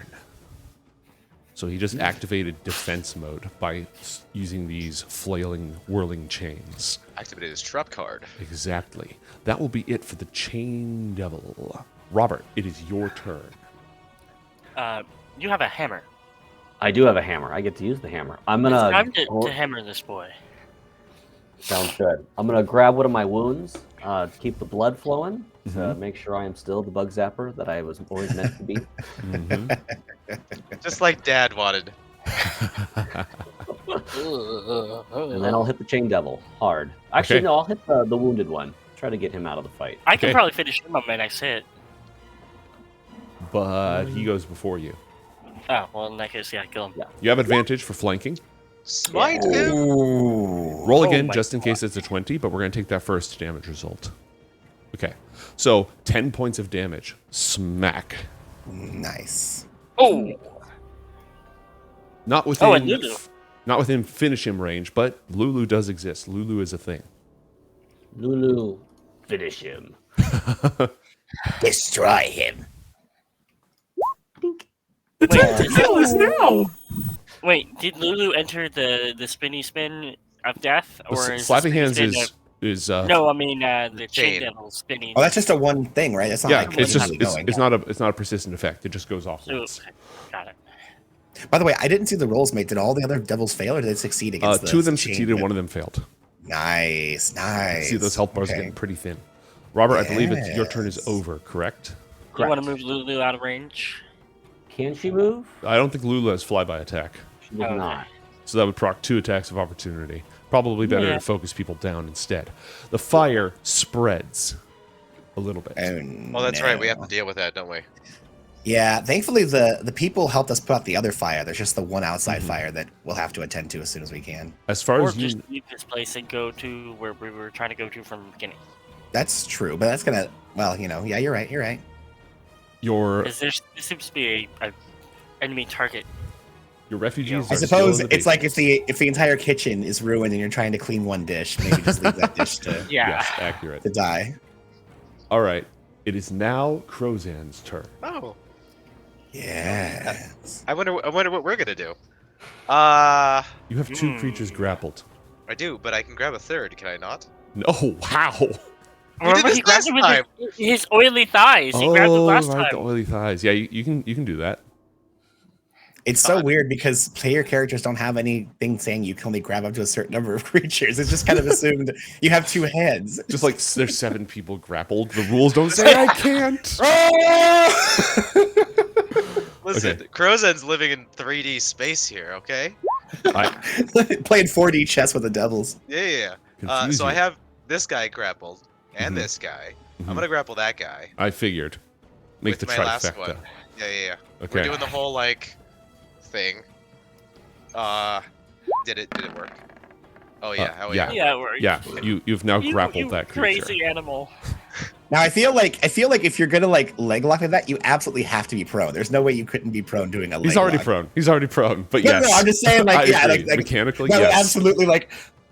Speaker 1: So he just activated defense mode by using these flailing, whirling chains.
Speaker 3: Activated his trap card.
Speaker 1: Exactly. That will be it for the Chain Devil. Robert, it is your turn.
Speaker 6: You have a hammer.
Speaker 5: I do have a hammer. I get to use the hammer. I'm
Speaker 6: It's
Speaker 5: gonna.
Speaker 6: time to hammer this boy.
Speaker 5: Sounds good. I'm gonna grab one of my wounds to keep the blood flowing to make sure I am still the bug zapper that I was always meant to be.
Speaker 3: Just like Dad wanted.
Speaker 5: And then I'll hit the chain devil hard. Actually,
Speaker 1: Okay.
Speaker 5: no, I'll hit the wounded one. Try to get him out of the fight.
Speaker 6: I can
Speaker 1: Okay.
Speaker 6: probably finish him on my next hit.
Speaker 1: But he goes before you.
Speaker 6: Oh, well, in that case, yeah, kill him.
Speaker 5: Yeah.
Speaker 1: You have advantage for flanking.
Speaker 3: Smite him.
Speaker 4: Ooh.
Speaker 1: Roll
Speaker 6: Oh
Speaker 1: again
Speaker 6: my
Speaker 1: just in case it's a 20, but we're going to take that first damage result. Okay. So 10 points of damage. Smack.
Speaker 4: Nice.
Speaker 6: Oh,
Speaker 1: Not within,
Speaker 6: and Lulu.
Speaker 1: not within finish him range, but Lulu does exist. Lulu is a thing.
Speaker 5: Lulu, finish him.
Speaker 4: Destroy him.
Speaker 6: wait, did Lulu enter the spinny spin of death, or is the
Speaker 1: Slapping
Speaker 6: spinny
Speaker 1: hands
Speaker 6: spin
Speaker 1: is
Speaker 6: no, I mean the chain
Speaker 3: Chain.
Speaker 6: devil spinning.
Speaker 4: Oh, that's just a one thing, right? That's not
Speaker 1: yeah.
Speaker 4: like
Speaker 1: It's just
Speaker 4: continually
Speaker 1: it's
Speaker 4: going.
Speaker 1: not a persistent effect. It just goes off
Speaker 6: Ooh,
Speaker 1: once.
Speaker 6: got it.
Speaker 4: By the way, I didn't see the rolls, mate. Did all the other devils fail, or did they succeed against the
Speaker 1: Two of them
Speaker 4: chain
Speaker 1: succeeded.
Speaker 4: whip?
Speaker 1: One of them failed.
Speaker 4: Nice, nice.
Speaker 1: See, those health bars are
Speaker 4: Okay.
Speaker 1: getting pretty thin. Robert, I believe your turn is
Speaker 4: Yes.
Speaker 1: over. Correct?
Speaker 6: You want to move Lulu out of range?
Speaker 5: Can she move?
Speaker 1: I don't think Lulu has flyby attack,
Speaker 5: She does
Speaker 6: Okay.
Speaker 5: not.
Speaker 1: so that would proc 2 attacks of opportunity. Probably better
Speaker 6: Yeah.
Speaker 1: to focus people down instead. The fire spreads a little bit.
Speaker 3: Oh, that's right. We have to deal with that, don't we?
Speaker 4: Yeah, thankfully the people helped us put out the other fire. There's just the one outside
Speaker 1: Mhm.
Speaker 4: fire that we'll have to attend to as soon as we can.
Speaker 1: As far
Speaker 6: Or
Speaker 1: as
Speaker 6: just
Speaker 1: you,
Speaker 6: leave this place and go to where we were trying to go to from the beginning.
Speaker 4: That's true, but that's gonna. Well, yeah, you're right. You're right.
Speaker 1: your
Speaker 6: Because there seems to be a enemy target.
Speaker 1: refugees.
Speaker 4: I
Speaker 1: are still
Speaker 4: suppose
Speaker 1: in the
Speaker 4: it's like
Speaker 1: basement.
Speaker 4: if the entire kitchen is ruined and you're trying to clean one dish, maybe just leave that dish to
Speaker 6: Yeah.
Speaker 1: Yes, accurate.
Speaker 4: die.
Speaker 1: All right. It is now Crozan's turn.
Speaker 3: Oh,
Speaker 4: Yeah.
Speaker 3: I wonder what we're gonna do.
Speaker 1: You have 2 creatures grappled.
Speaker 3: I do, but I can grab a third. Can I not?
Speaker 1: No, wow.
Speaker 6: Remember,
Speaker 3: this
Speaker 6: he grabbed
Speaker 3: last
Speaker 6: him with his oily thighs. He grabbed him last
Speaker 1: right,
Speaker 6: time.
Speaker 1: the oily thighs. Yeah, you can do that.
Speaker 4: It's so weird because player characters don't have anything saying you can only grab up to a certain number of creatures. It's just kind of assumed you have 2 heads.
Speaker 1: Just like there's 7 people grappled. The rules don't say I can't.
Speaker 3: Listen,
Speaker 1: Okay.
Speaker 3: Crozan's living in 3D space here. Okay.
Speaker 4: Playing 4D chess with the devils.
Speaker 3: Yeah.
Speaker 1: Confuse
Speaker 3: So I
Speaker 1: you.
Speaker 3: have this guy grappled and
Speaker 1: Mhm.
Speaker 3: this guy.
Speaker 1: Mhm.
Speaker 3: I'm gonna grapple that guy.
Speaker 1: I figured. Make
Speaker 3: with
Speaker 1: the
Speaker 3: my last
Speaker 1: trifecta.
Speaker 3: one. Yeah. We're
Speaker 1: Okay.
Speaker 3: doing the whole like thing. Did it work? Oh yeah.
Speaker 1: yeah.
Speaker 6: Yeah, we're,
Speaker 1: Yeah, you've now
Speaker 6: you,
Speaker 1: grappled
Speaker 6: you
Speaker 1: that creature.
Speaker 6: crazy animal.
Speaker 4: Now I feel like if you're gonna like leg lock like that, you absolutely have to be prone. There's no way you couldn't be prone doing a leg
Speaker 1: He's already
Speaker 4: lock.
Speaker 1: prone. He's already prone. But
Speaker 4: No,
Speaker 1: yes.
Speaker 4: no, I'm just saying,
Speaker 1: I
Speaker 4: like, yeah,
Speaker 1: agree.
Speaker 4: like
Speaker 1: Mechanically,
Speaker 4: that would
Speaker 1: yes.
Speaker 4: absolutely like.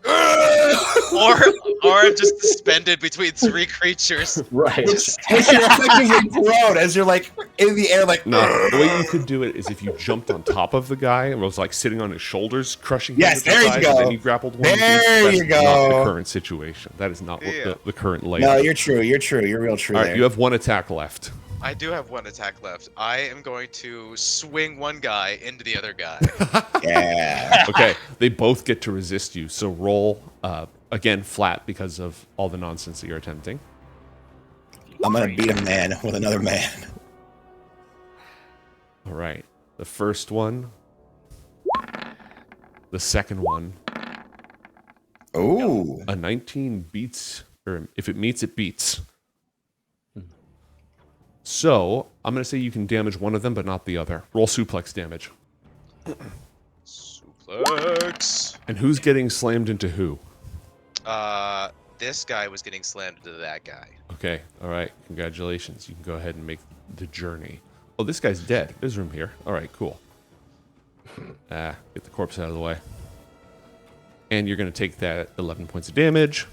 Speaker 3: or I'm just suspended between 3 creatures.
Speaker 5: Right.
Speaker 4: Which you're effectively prone as you're like in the air, like.
Speaker 1: No, the way you could do it is if you jumped on top of the guy and was like sitting on his shoulders, crushing him
Speaker 4: Yes,
Speaker 1: with the
Speaker 4: there you
Speaker 1: thighs,
Speaker 4: go.
Speaker 1: and then you grappled one. of
Speaker 4: There
Speaker 1: these.
Speaker 4: you
Speaker 1: That's not
Speaker 4: go.
Speaker 1: the current situation. That is not what
Speaker 3: Yeah.
Speaker 1: the current layout.
Speaker 4: No, you're true. You're true. You're real true
Speaker 1: All
Speaker 4: there.
Speaker 1: right, you have 1 attack left.
Speaker 3: I do have 1 attack left. I am going to swing one guy into the other guy.
Speaker 4: Yeah.
Speaker 1: Okay, they both get to resist you. So roll again flat because of all the nonsense that you're attempting.
Speaker 4: I'm gonna beat a man with another man.
Speaker 1: All right, the first one, the second one,
Speaker 4: Ooh.
Speaker 1: a 19 beats, or if it meets, it beats. So I'm gonna say you can damage one of them, but not the other. Roll suplex damage.
Speaker 3: Suplex.
Speaker 1: And who's getting slammed into who?
Speaker 3: This guy was getting slammed into that guy.
Speaker 1: Okay, all right. Congratulations. You can go ahead and make the journey. Oh, this guy's dead. There's room here. All right, cool. Get the corpse out of the way. And you're going to take that 11 points of damage.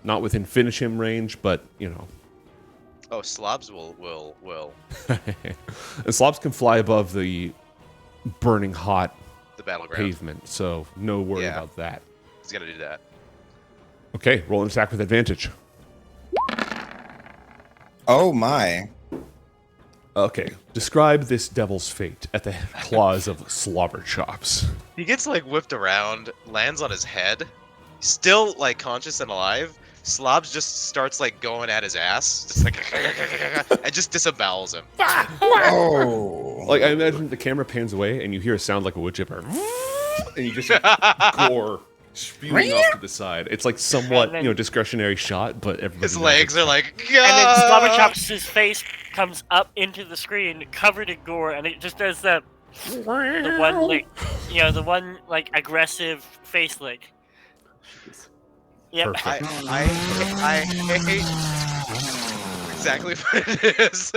Speaker 1: Not within finish him range, but, you know.
Speaker 3: Oh, slobs will
Speaker 1: And slobs can fly above the burning hot
Speaker 3: the battleground.
Speaker 1: pavement, so no worry
Speaker 3: Yeah.
Speaker 1: about that.
Speaker 3: He's gonna do that.
Speaker 1: Okay, roll an attack with advantage.
Speaker 4: Oh my.
Speaker 1: Okay, describe this devil's fate at the claws of Slobber Chops.
Speaker 3: He gets like whipped around, lands on his head, still like conscious and alive. Slobs just starts like going at his ass, just like and just disembowels him.
Speaker 4: Oh.
Speaker 1: Like, I imagine the camera pans away and you hear a sound like a wood chipper. and you just gore spewing off to the side. It's like somewhat, discretionary shot, but everybody.
Speaker 3: His legs are like.
Speaker 6: And then Slobberchops' face comes up into the screen, covered in gore, and it just does the one lick, the one like aggressive face lick. Yep.
Speaker 3: I hate exactly what it is.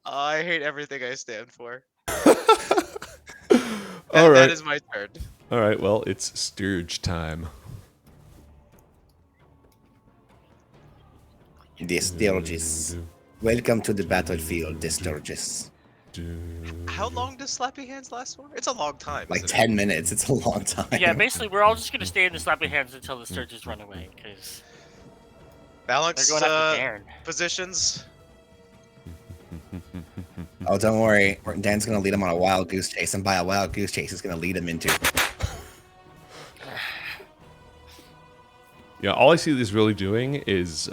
Speaker 3: I hate everything I stand for.
Speaker 1: All right.
Speaker 3: That is my turn.
Speaker 1: All right. Well, it's Sturge time.
Speaker 4: The Sturges. Welcome to the battlefield, the Sturges.
Speaker 3: How long does Slappy Hands last for? It's a long time.
Speaker 4: Like
Speaker 3: isn't
Speaker 4: 10 minutes. It's a long time.
Speaker 6: Yeah, basically, we're all just gonna stay in the slappy hands until the Sturges run away, because
Speaker 3: it? Balance
Speaker 6: they're going after Darren.
Speaker 3: positions.
Speaker 4: Oh, don't worry. Dan's going to lead him on a wild goose chase, and by a wild goose chase, he's going to lead him into.
Speaker 1: Yeah, all I see this really doing is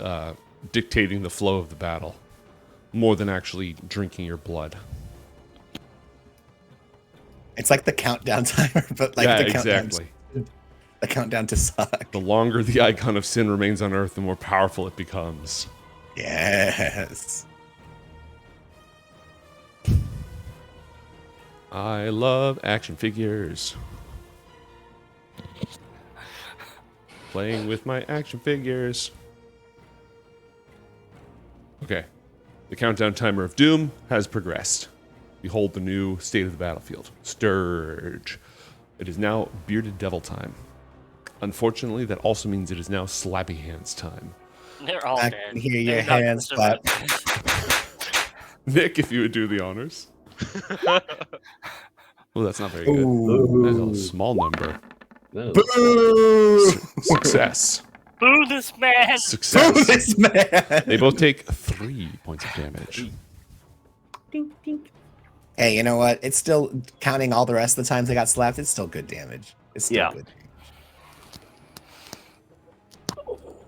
Speaker 1: dictating the flow of the battle, more than actually drinking your blood.
Speaker 4: It's like the countdown timer, but like the countdown.
Speaker 1: Exactly.
Speaker 4: The countdown to suck.
Speaker 1: The longer the icon of sin remains on Earth, the more powerful it becomes.
Speaker 4: Yes.
Speaker 1: I love action figures. Playing with my action figures. Okay. The countdown timer of doom has progressed. Behold the new state of the battlefield. Sturge. It is now bearded devil time. Unfortunately, that also means it is now slappy hands time.
Speaker 6: They're all
Speaker 4: I
Speaker 6: dead.
Speaker 4: can hear your
Speaker 6: They're not
Speaker 4: hands clap.
Speaker 1: Nick, if you would do the honors. Oh, that's not very good.
Speaker 4: Ooh.
Speaker 1: That's a small number.
Speaker 5: No.
Speaker 4: Boo!
Speaker 1: Success.
Speaker 6: Boo this man!
Speaker 1: Success.
Speaker 4: Boo this man!
Speaker 1: They both take 3 points of damage.
Speaker 4: Hey, you know what? It's still counting all the rest of the times they got slapped. It's still good damage. It's still good.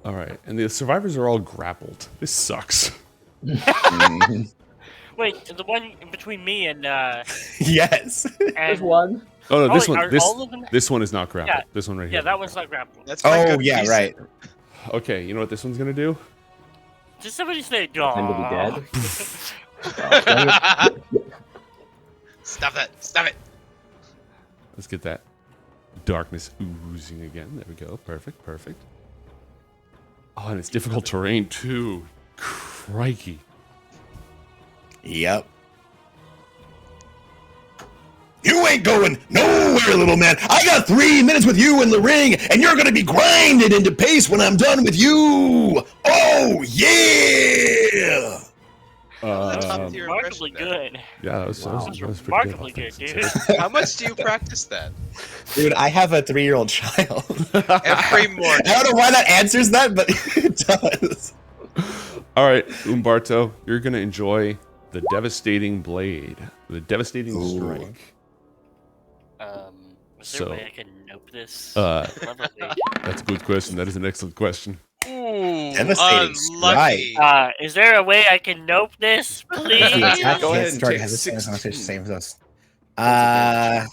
Speaker 1: All right, and the survivors are all grappled. This sucks.
Speaker 6: Wait, the one between me and
Speaker 4: Yes.
Speaker 5: There's one.
Speaker 1: Oh no, this
Speaker 6: wait,
Speaker 1: one.
Speaker 6: are all of them?
Speaker 1: This one is not grappled.
Speaker 6: Yeah.
Speaker 1: This one right here.
Speaker 6: Yeah, that one's not grappled.
Speaker 3: That's my
Speaker 4: Oh
Speaker 3: good
Speaker 4: yeah,
Speaker 3: reason.
Speaker 4: right.
Speaker 1: Okay, you know what this one's gonna do?
Speaker 6: Did somebody say
Speaker 5: Tend to be
Speaker 6: dog?
Speaker 5: dead.
Speaker 3: Stop that! Stop it!
Speaker 1: Let's get that darkness oozing again. There we go. Perfect, perfect. Oh, and it's difficult terrain too. Crikey.
Speaker 4: Yep. You ain't going nowhere, little man. I got 3 minutes with you in the ring, and you're gonna be grinded into pace when I'm done with you. Oh yeah!
Speaker 3: Top tier
Speaker 6: Remarkably
Speaker 3: impression there.
Speaker 6: good.
Speaker 1: Yeah, that was,
Speaker 5: Wow.
Speaker 1: that was pretty
Speaker 6: Remarkably
Speaker 1: good.
Speaker 6: good, dude.
Speaker 3: How much do you practice that?
Speaker 4: Dude, I have a 3-year-old child.
Speaker 3: Every morning.
Speaker 4: I don't know why that answers that, but it does.
Speaker 1: All right, Umberto, you're gonna enjoy the devastating blade, the devastating strike.
Speaker 6: Was there
Speaker 1: So,
Speaker 6: a way I can nope this?
Speaker 1: That's a good question. That is an excellent question.
Speaker 3: Ooh,
Speaker 4: Devastating
Speaker 3: unlucky.
Speaker 6: Is there a way I can nope this, please?
Speaker 1: Go ahead and
Speaker 4: Start
Speaker 1: take
Speaker 4: has the same
Speaker 1: 16.
Speaker 4: as us.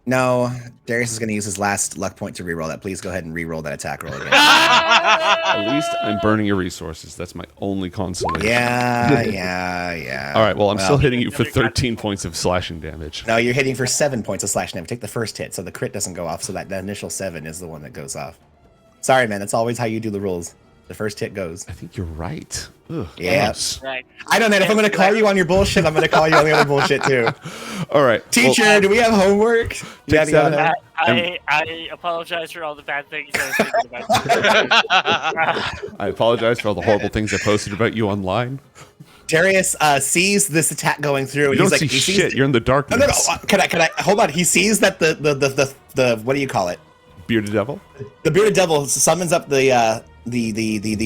Speaker 4: No, Darius is going to use his last luck point to reroll that. Please go ahead and reroll that attack roll again.
Speaker 1: At least I'm burning your resources. That's my only consolation.
Speaker 4: Yeah.
Speaker 1: All right, well, I'm
Speaker 4: Well-
Speaker 1: still hitting you for 13 points of slashing damage.
Speaker 4: No, you're hitting for 7 points of slash damage. Take the first hit, so the crit doesn't go off. So that the initial 7 is the one that goes off. Sorry, man. That's always how you do the rules. The first hit goes.
Speaker 1: I think you're right. Ugh,
Speaker 4: Yeah.
Speaker 1: gross.
Speaker 6: Right.
Speaker 4: I don't know. If I'm going to call you on your bullshit, I'm going to call you on the other bullshit too.
Speaker 1: All right.
Speaker 4: Teacher, do we have homework?
Speaker 1: Takes
Speaker 4: Yada,
Speaker 1: that-
Speaker 4: yada.
Speaker 6: I apologize for all the bad things I was thinking about.
Speaker 1: I apologize for all the horrible things I posted about you online.
Speaker 4: Darius sees this attack going through,
Speaker 1: You
Speaker 4: and
Speaker 1: don't
Speaker 4: he's like,
Speaker 1: see
Speaker 4: he sees
Speaker 1: shit. You're in the
Speaker 4: No,
Speaker 1: darkness.
Speaker 4: no, no. Can I? Hold on. He sees that the what do you call it?
Speaker 1: Bearded devil.
Speaker 4: The bearded devil summons up the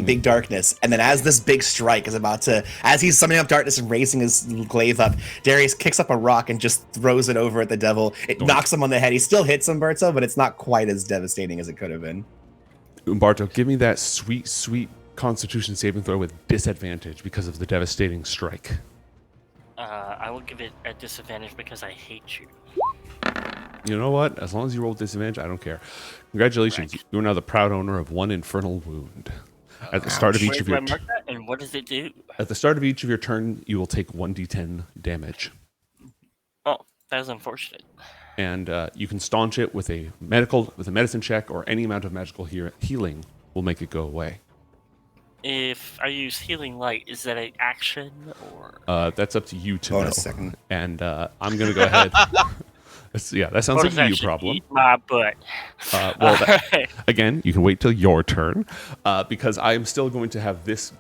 Speaker 4: big darkness, and then as this big strike is about to, as he's summoning up darkness and raising his glaive up, Darius kicks up a rock and just throws it over at the devil. It knocks him on the head. He still hits Umberto, but it's not quite as devastating as it could have been.
Speaker 1: Umberto, give me that sweet, sweet Constitution saving throw with disadvantage because of the devastating strike.
Speaker 6: I will give it a disadvantage because I hate you.
Speaker 1: You know what? As long as you roll with disadvantage, I don't care. Congratulations. You are now the proud owner of 1 infernal wound. At the start of each
Speaker 6: Where
Speaker 1: of
Speaker 6: do I
Speaker 1: your
Speaker 6: mark that, and what does it do?
Speaker 1: At the start of each of your turn, you will take 1d10 damage.
Speaker 6: Oh, that was unfortunate.
Speaker 1: And you can staunch it with a medicine check, or any amount of magical healing will make it go away.
Speaker 6: If I use healing light, is that an action or?
Speaker 1: That's up to you to
Speaker 4: Hold
Speaker 1: know.
Speaker 4: a second.
Speaker 1: And I'm gonna go ahead. That sounds like a you problem.
Speaker 6: Eat my butt.
Speaker 1: Again, you can wait till your turn, because I am still going to have this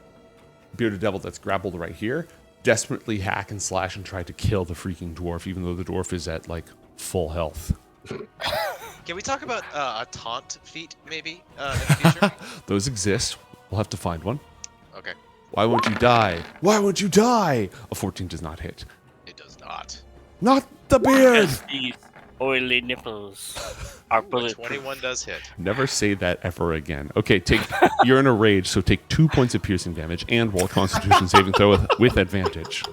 Speaker 1: bearded devil that's grappled right here desperately hack and slash and try to kill the freaking dwarf, even though the dwarf is at like full health.
Speaker 3: Can we talk about a taunt feat, maybe, in the future?
Speaker 1: Those exist. We'll have to find one.
Speaker 3: Okay.
Speaker 1: Why won't you die? Why won't you die? A 14 does not hit.
Speaker 3: It does not.
Speaker 1: Not the beard!
Speaker 6: These oily nipples are bulletproof.
Speaker 3: 21 does hit.
Speaker 1: Never say that ever again. Okay, you're in a rage, so take 2 points of piercing damage and roll a Constitution saving throw with advantage.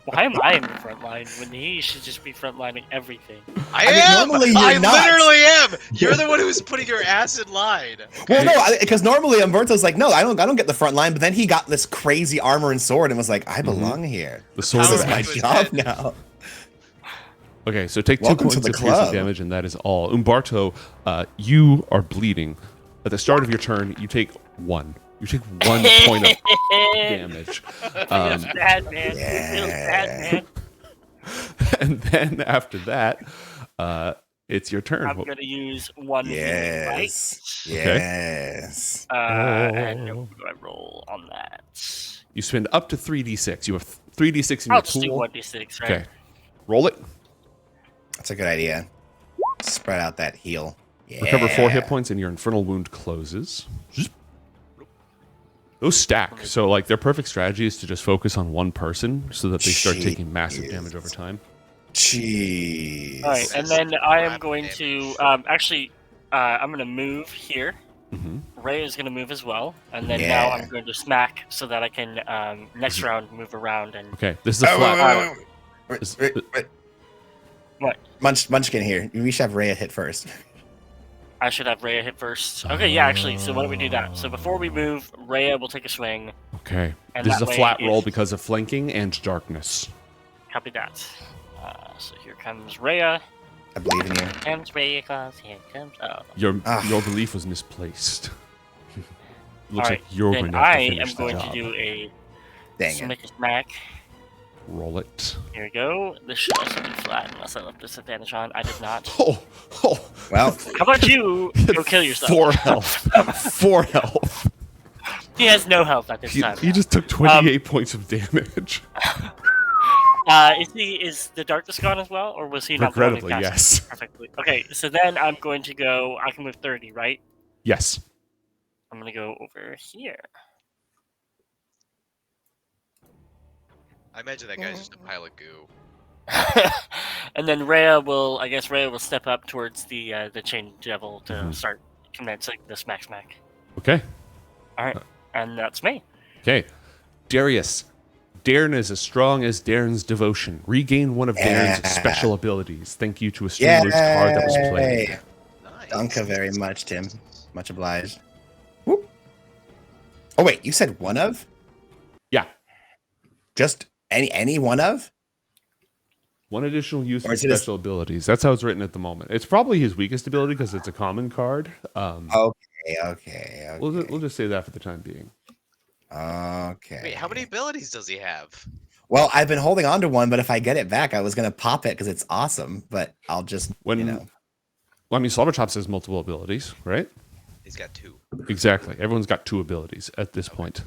Speaker 6: Why am I in the front line when he should just be frontlining everything?
Speaker 3: I am!
Speaker 4: normally you're
Speaker 3: I
Speaker 4: not.
Speaker 3: literally am! You're the one who's putting your ass in line.
Speaker 4: Well, no, because normally Umberto's like, no, I don't get the front line. But then he got this crazy armor and sword and was like, I belong here.
Speaker 1: The sword
Speaker 4: This
Speaker 1: is
Speaker 4: is my
Speaker 3: to his
Speaker 4: job
Speaker 3: head.
Speaker 4: now.
Speaker 1: Okay, so take 2
Speaker 4: Welcome to
Speaker 1: points
Speaker 4: the
Speaker 1: of piercing
Speaker 4: club.
Speaker 1: damage, and that is all. Umberto, you are bleeding. At the start of your turn, you take 1. You take 1 point of damage.
Speaker 6: Feels bad, man. It feels bad, man.
Speaker 1: And then after that, it's your turn.
Speaker 6: I'm gonna use 1 healing light.
Speaker 4: Yes. Yes.
Speaker 6: And what do I roll on that?
Speaker 1: You spend up to 3d6. You have 3d6 in
Speaker 6: I'll
Speaker 1: your
Speaker 6: just do
Speaker 1: pool.
Speaker 6: 1d6, right?
Speaker 1: Okay. Roll it.
Speaker 4: That's a good idea. Spread out that heal. Yeah.
Speaker 1: Recover 4 hit points, and your infernal wound closes. Those stack. So, like, their perfect strategy is to just focus on one person so that they start taking massive damage over time.
Speaker 4: Jeez.
Speaker 6: All right, and then I am going to I'm going to move here. Ray is going to move as well, and then now I'm going to smack so that I can next round move around and.
Speaker 1: Okay, this is a flat.
Speaker 4: Wait.
Speaker 6: What?
Speaker 4: Munchkin here. We should have Rhea hit first.
Speaker 6: I should have Rhea hit first. Okay, yeah, actually. So why don't we do that? So before we move, Rhea will take a swing.
Speaker 1: Okay.
Speaker 6: And
Speaker 1: This is
Speaker 6: that
Speaker 1: a
Speaker 6: way
Speaker 1: flat roll
Speaker 6: if-
Speaker 1: because of flanking and darkness.
Speaker 6: Copy that. So here comes Rhea.
Speaker 4: I believe in you.
Speaker 6: Comes Rhea, cause here comes. Oh.
Speaker 1: Your belief was misplaced. Looks
Speaker 6: Alright,
Speaker 1: like you're
Speaker 6: then
Speaker 1: going to have to
Speaker 6: I
Speaker 1: finish
Speaker 6: am going
Speaker 1: the
Speaker 6: to
Speaker 1: job.
Speaker 6: do a
Speaker 4: Dang it.
Speaker 6: smack.
Speaker 1: Roll it.
Speaker 6: Here we go. This should also be flat unless I left disadvantage on. I did not.
Speaker 1: Oh.
Speaker 4: Well,
Speaker 6: How about you go kill yourself?
Speaker 1: 4 health. 4 health.
Speaker 6: He has no health at this time.
Speaker 1: He just took 28 points of damage.
Speaker 6: Is the darkness gone as well, or was he not the one who
Speaker 1: Regrettably,
Speaker 6: cast it
Speaker 1: yes.
Speaker 6: perfectly? Okay, so then I'm going to go. I can move 30, right?
Speaker 1: Yes.
Speaker 6: I'm gonna go over here.
Speaker 3: I imagine that guy's just a pile of goo.
Speaker 6: And then Rhea will step up towards the chain devil to start commencing the smack.
Speaker 1: Okay.
Speaker 6: All right, and that's me.
Speaker 1: Okay. Darius. Darren is as strong as Darren's devotion. Regain one of Darren's special abilities. Thank you to a Streamlabs card that was played.
Speaker 3: Nice.
Speaker 4: Danke very much, Tim. Much obliged. Whoop. Oh wait, you said one of?
Speaker 1: Yeah.
Speaker 4: Just any one of?
Speaker 1: One additional use
Speaker 4: Or
Speaker 1: of
Speaker 4: is it a-
Speaker 1: special abilities. That's how it's written at the moment. It's probably his weakest ability because it's a common card.
Speaker 4: Okay.
Speaker 1: We'll just say that for the time being.
Speaker 4: Okay.
Speaker 3: Wait, how many abilities does he have?
Speaker 4: Well, I've been holding on to one, but if I get it back, I was gonna pop it because it's awesome. But I'll just
Speaker 1: Well, I mean, Slaughterchops has multiple abilities, right?
Speaker 3: He's got 2.
Speaker 1: Exactly. Everyone's got 2 abilities at this point.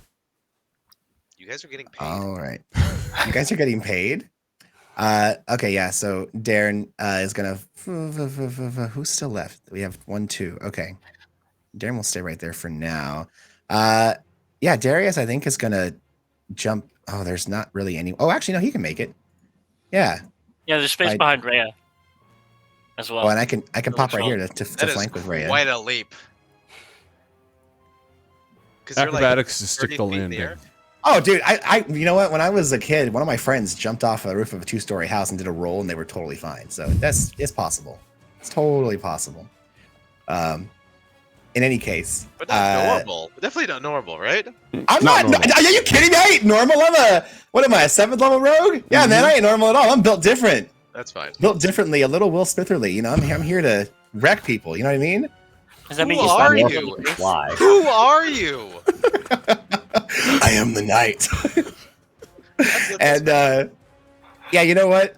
Speaker 3: You guys are getting paid.
Speaker 4: All right. You guys are getting paid. Okay, yeah. So Darren is gonna. Who's still left? We have 1, 2. Okay, Darren will stay right there for now. Yeah, Darius, I think is gonna jump. Oh, there's not really any. Oh, actually, no, he can make it. Yeah.
Speaker 6: Yeah, there's space behind Rhea as well.
Speaker 4: Oh, and I can pop right here to
Speaker 3: That is
Speaker 4: flank with Rhea.
Speaker 3: quite a leap. 'Cause you're like
Speaker 1: Acrobatics is
Speaker 3: 30
Speaker 1: stick the
Speaker 3: feet in the
Speaker 1: landing.
Speaker 3: air.
Speaker 4: Oh, dude, you know what? When I was a kid, one of my friends jumped off the roof of a 2-story house and did a roll, and they were totally fine. So it's possible. It's totally possible. In any case,
Speaker 3: But not normal. Definitely not normal, right?
Speaker 4: I'm not.
Speaker 1: normal.
Speaker 4: Are you kidding me? I ain't normal. What am I, a 7th level rogue? Yeah, man, I ain't normal at all. I'm built different.
Speaker 3: That's fine.
Speaker 4: Built differently, a little Will Smitherly. You know, I'm here to wreck people. You know what I mean?
Speaker 6: Does that mean
Speaker 3: Who
Speaker 6: you
Speaker 3: are
Speaker 6: stop
Speaker 3: you?
Speaker 5: Fly.
Speaker 3: Who are you?
Speaker 4: I am the knight.
Speaker 3: That's
Speaker 4: And yeah, you know what?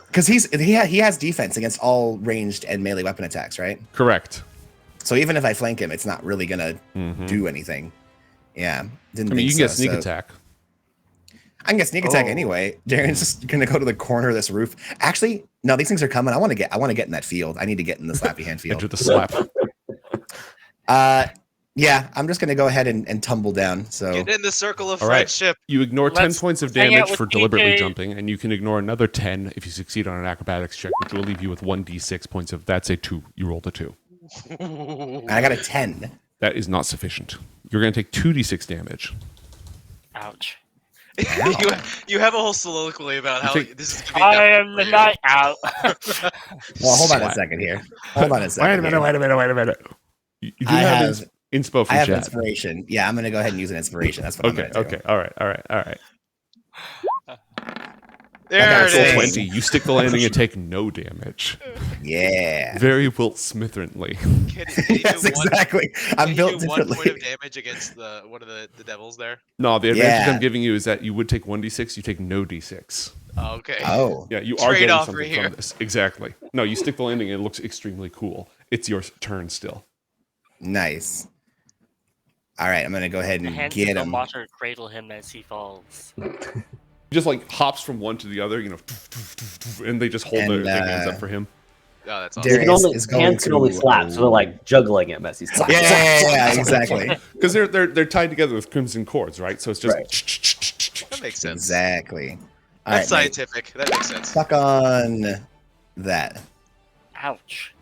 Speaker 4: Because he has defense against all ranged and melee weapon attacks, right?
Speaker 1: Correct.
Speaker 4: So even if I flank him, it's not really gonna
Speaker 1: Mhm.
Speaker 4: do anything. Yeah, didn't
Speaker 1: I mean,
Speaker 4: think
Speaker 1: you can get
Speaker 4: so,
Speaker 1: sneak
Speaker 4: so-
Speaker 1: attack.
Speaker 4: I can get sneak attack
Speaker 5: Oh.
Speaker 4: anyway. Darren's just gonna go to the corner of this roof. Actually, no, these things are coming. I want to get in that field. I need to get in the slappy hand
Speaker 1: Enter
Speaker 4: field.
Speaker 1: the slap.
Speaker 4: Yeah, I'm just gonna go ahead and tumble down. So
Speaker 3: Get in the circle of
Speaker 1: All right.
Speaker 3: friendship.
Speaker 1: You ignore 10
Speaker 6: Let's
Speaker 1: points of
Speaker 6: hang out
Speaker 1: damage
Speaker 6: with
Speaker 1: for deliberately
Speaker 6: DK.
Speaker 1: jumping, and you can ignore another 10 if you succeed on an acrobatics check, which will leave you with 1d6 points of. That's a 2. You rolled a 2.
Speaker 4: and I got a 10.
Speaker 1: That is not sufficient. You're going to take 2d6 damage.
Speaker 6: Ouch.
Speaker 3: you have a whole soliloquy about how
Speaker 1: think-
Speaker 3: this is gonna be
Speaker 6: I
Speaker 3: nothing
Speaker 6: am
Speaker 3: for
Speaker 6: the
Speaker 3: you.
Speaker 6: night out.
Speaker 4: Well, hold on a
Speaker 1: Slap.
Speaker 4: second here. Hold on a second.
Speaker 1: Wait a minute,
Speaker 4: here.
Speaker 1: wait a minute, wait a minute. You do
Speaker 4: I
Speaker 1: have,
Speaker 4: have-
Speaker 1: inspo
Speaker 4: I
Speaker 1: from
Speaker 4: have
Speaker 1: chat.
Speaker 4: inspiration. Yeah, I'm gonna go ahead and use an inspiration. That's what I'm
Speaker 1: Okay,
Speaker 4: gonna do.
Speaker 1: okay. All right.
Speaker 3: There
Speaker 4: got
Speaker 3: it
Speaker 4: a
Speaker 1: Roll
Speaker 3: is.
Speaker 1: 20. You stick the landing and take no damage.
Speaker 4: Yeah.
Speaker 1: Very Wilt Smitherly.
Speaker 3: Can you
Speaker 4: Yes,
Speaker 3: do one,
Speaker 4: exactly. I'm
Speaker 3: can
Speaker 4: built
Speaker 3: you do 1 point of
Speaker 4: differently.
Speaker 3: damage against one of the devils there?
Speaker 1: No, the advantage
Speaker 4: Yeah.
Speaker 1: I'm giving you is that you would take 1d6, you take no d6.
Speaker 3: Oh, okay.
Speaker 4: Oh,
Speaker 1: Yeah, you are getting
Speaker 3: Trade-off
Speaker 1: something
Speaker 3: right here.
Speaker 1: from this. Exactly. No, you stick the landing and it looks extremely cool. It's your turn still.
Speaker 4: nice. All right, I'm gonna go ahead
Speaker 6: The
Speaker 4: and
Speaker 6: hands
Speaker 4: get
Speaker 6: of the
Speaker 4: him.
Speaker 6: water cradle him as he falls.
Speaker 1: Just like hops from one to the other, and they just hold
Speaker 4: And,
Speaker 1: their hands up for him.
Speaker 3: Oh, that's
Speaker 4: Darius
Speaker 3: awesome.
Speaker 5: Hands
Speaker 4: is going
Speaker 5: can only
Speaker 4: to-
Speaker 5: slap, so they're like juggling him as he's
Speaker 4: Yeah,
Speaker 5: slapping.
Speaker 4: yeah, exactly.
Speaker 1: Because they're tied together with crimson cords, right? So it's just
Speaker 3: That makes sense.
Speaker 4: Exactly. All
Speaker 3: That's
Speaker 4: right, mate.
Speaker 3: scientific. That makes sense.
Speaker 4: Suck on that.
Speaker 6: Ouch.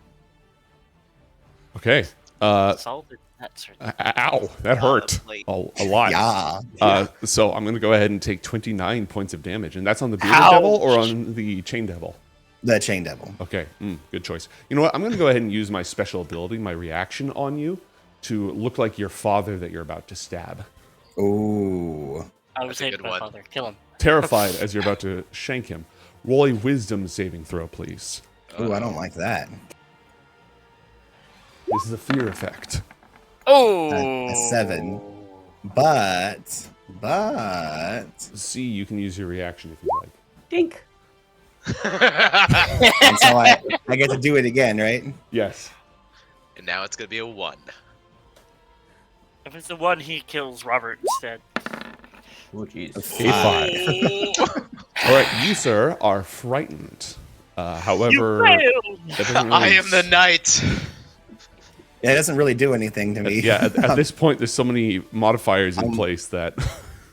Speaker 1: okay.
Speaker 6: Salted nuts are
Speaker 1: Ow, that hurt
Speaker 3: Plate.
Speaker 1: a lot.
Speaker 4: Yeah.
Speaker 1: So I'm going to go ahead and take 29 points of damage, and that's on the bearded
Speaker 6: Ouch.
Speaker 1: devil or on the chain devil.
Speaker 4: The chain devil.
Speaker 1: Okay, good choice. You know what? I'm going to go ahead and use my special ability, my reaction on you, to look like your father that you're about to stab.
Speaker 4: Ooh.
Speaker 6: I was
Speaker 3: That's a
Speaker 6: hating
Speaker 3: good
Speaker 6: my
Speaker 3: one.
Speaker 6: father. Kill him.
Speaker 1: Terrified as you're about to shank him. Roll a wisdom saving throw, please.
Speaker 4: Ooh, I don't like that.
Speaker 1: This is a fear effect.
Speaker 6: Oh!
Speaker 4: A 7. But
Speaker 1: See, you can use your reaction if you like.
Speaker 5: Dink.
Speaker 4: and so I get to do it again, right?
Speaker 1: Yes.
Speaker 3: And now it's gonna be a 1.
Speaker 6: If it's the one, he kills Robert instead.
Speaker 5: Oh, jeez.
Speaker 1: A 5. All right, you, sir, are frightened. However,
Speaker 6: You
Speaker 1: that doesn't
Speaker 3: I
Speaker 1: really-
Speaker 3: am the knight.
Speaker 4: Yeah, it doesn't really do anything to me.
Speaker 1: Yeah, at this point, there's so many modifiers in place that.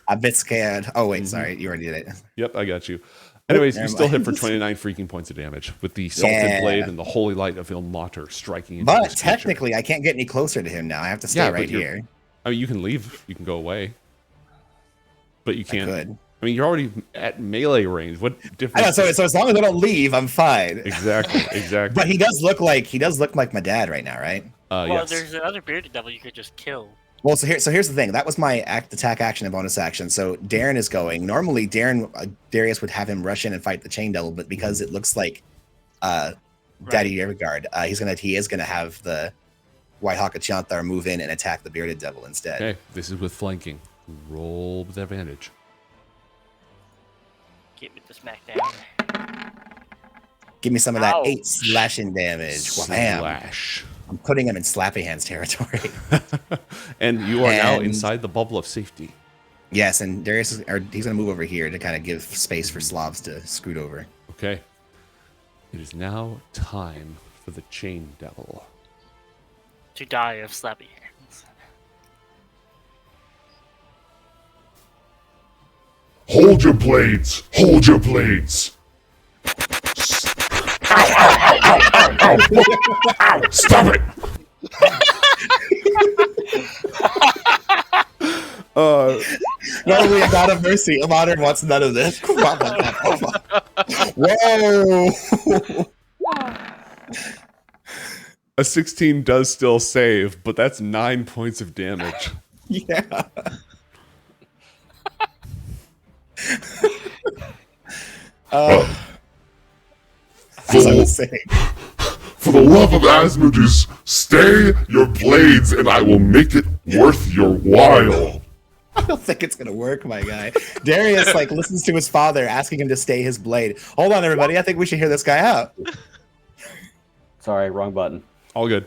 Speaker 4: I'm a bit scared. Oh wait, sorry, you already did it.
Speaker 1: Yep, I got you. Anyways, you
Speaker 4: never
Speaker 1: still hit
Speaker 4: mind.
Speaker 1: for 29 freaking points of damage with the salted
Speaker 4: Yeah.
Speaker 1: blade and the holy light of Ilmater striking into
Speaker 4: But
Speaker 1: this creature.
Speaker 4: technically, I can't get any closer to him now. I have to stay
Speaker 1: Yeah, but
Speaker 4: right
Speaker 1: you're-
Speaker 4: here.
Speaker 1: I mean, you can leave, you can go away, but you
Speaker 4: I
Speaker 1: can't.
Speaker 4: could.
Speaker 1: I mean, you're already at melee range. What
Speaker 4: I
Speaker 1: difference?
Speaker 4: know. So as long as I don't leave, I'm fine.
Speaker 1: Exactly.
Speaker 4: But he does look like my dad right now, right?
Speaker 6: well,
Speaker 1: Yes.
Speaker 6: there's another bearded devil you could just kill.
Speaker 4: Well, so here's the thing. That was my attack action and bonus action. So Darren is going. Normally, Darius would have him rush in and fight the chain devil, but because it looks like Daddy Everguard, he is gonna have the White Hawk Achanthar move in and attack the bearded devil instead.
Speaker 1: Okay, this is with flanking. Roll with advantage.
Speaker 6: Get me the smackdown.
Speaker 4: Give me some of that
Speaker 6: Ouch.
Speaker 4: 8 slashing damage. Wham!
Speaker 1: Slash.
Speaker 4: I'm putting him in Slappy Hands territory.
Speaker 1: And you are now
Speaker 4: And-
Speaker 1: inside the bubble of safety.
Speaker 4: Yes, and Darius he's gonna move over here to kind of give space for Slavs to scoot over.
Speaker 1: Okay. It is now time for the chain devil.
Speaker 6: To die of slappy hands.
Speaker 2: Hold your blades! Hold your blades! Ow, ow, ow, ow, ow, ow, ow! Stop it!
Speaker 4: Normally a god of mercy. A modern wants none of this. Whoa!
Speaker 1: A 16 does still save, but that's 9 points of damage.
Speaker 4: Yeah. As I was saying.
Speaker 2: For the love of Asmodeus, stay your blades, and I will make it worth your while.
Speaker 4: I don't think it's gonna work, my guy. Darius like listens to his father asking him to stay his blade. Hold on, everybody. I think we should hear this guy out.
Speaker 5: Sorry, wrong button.
Speaker 1: All good.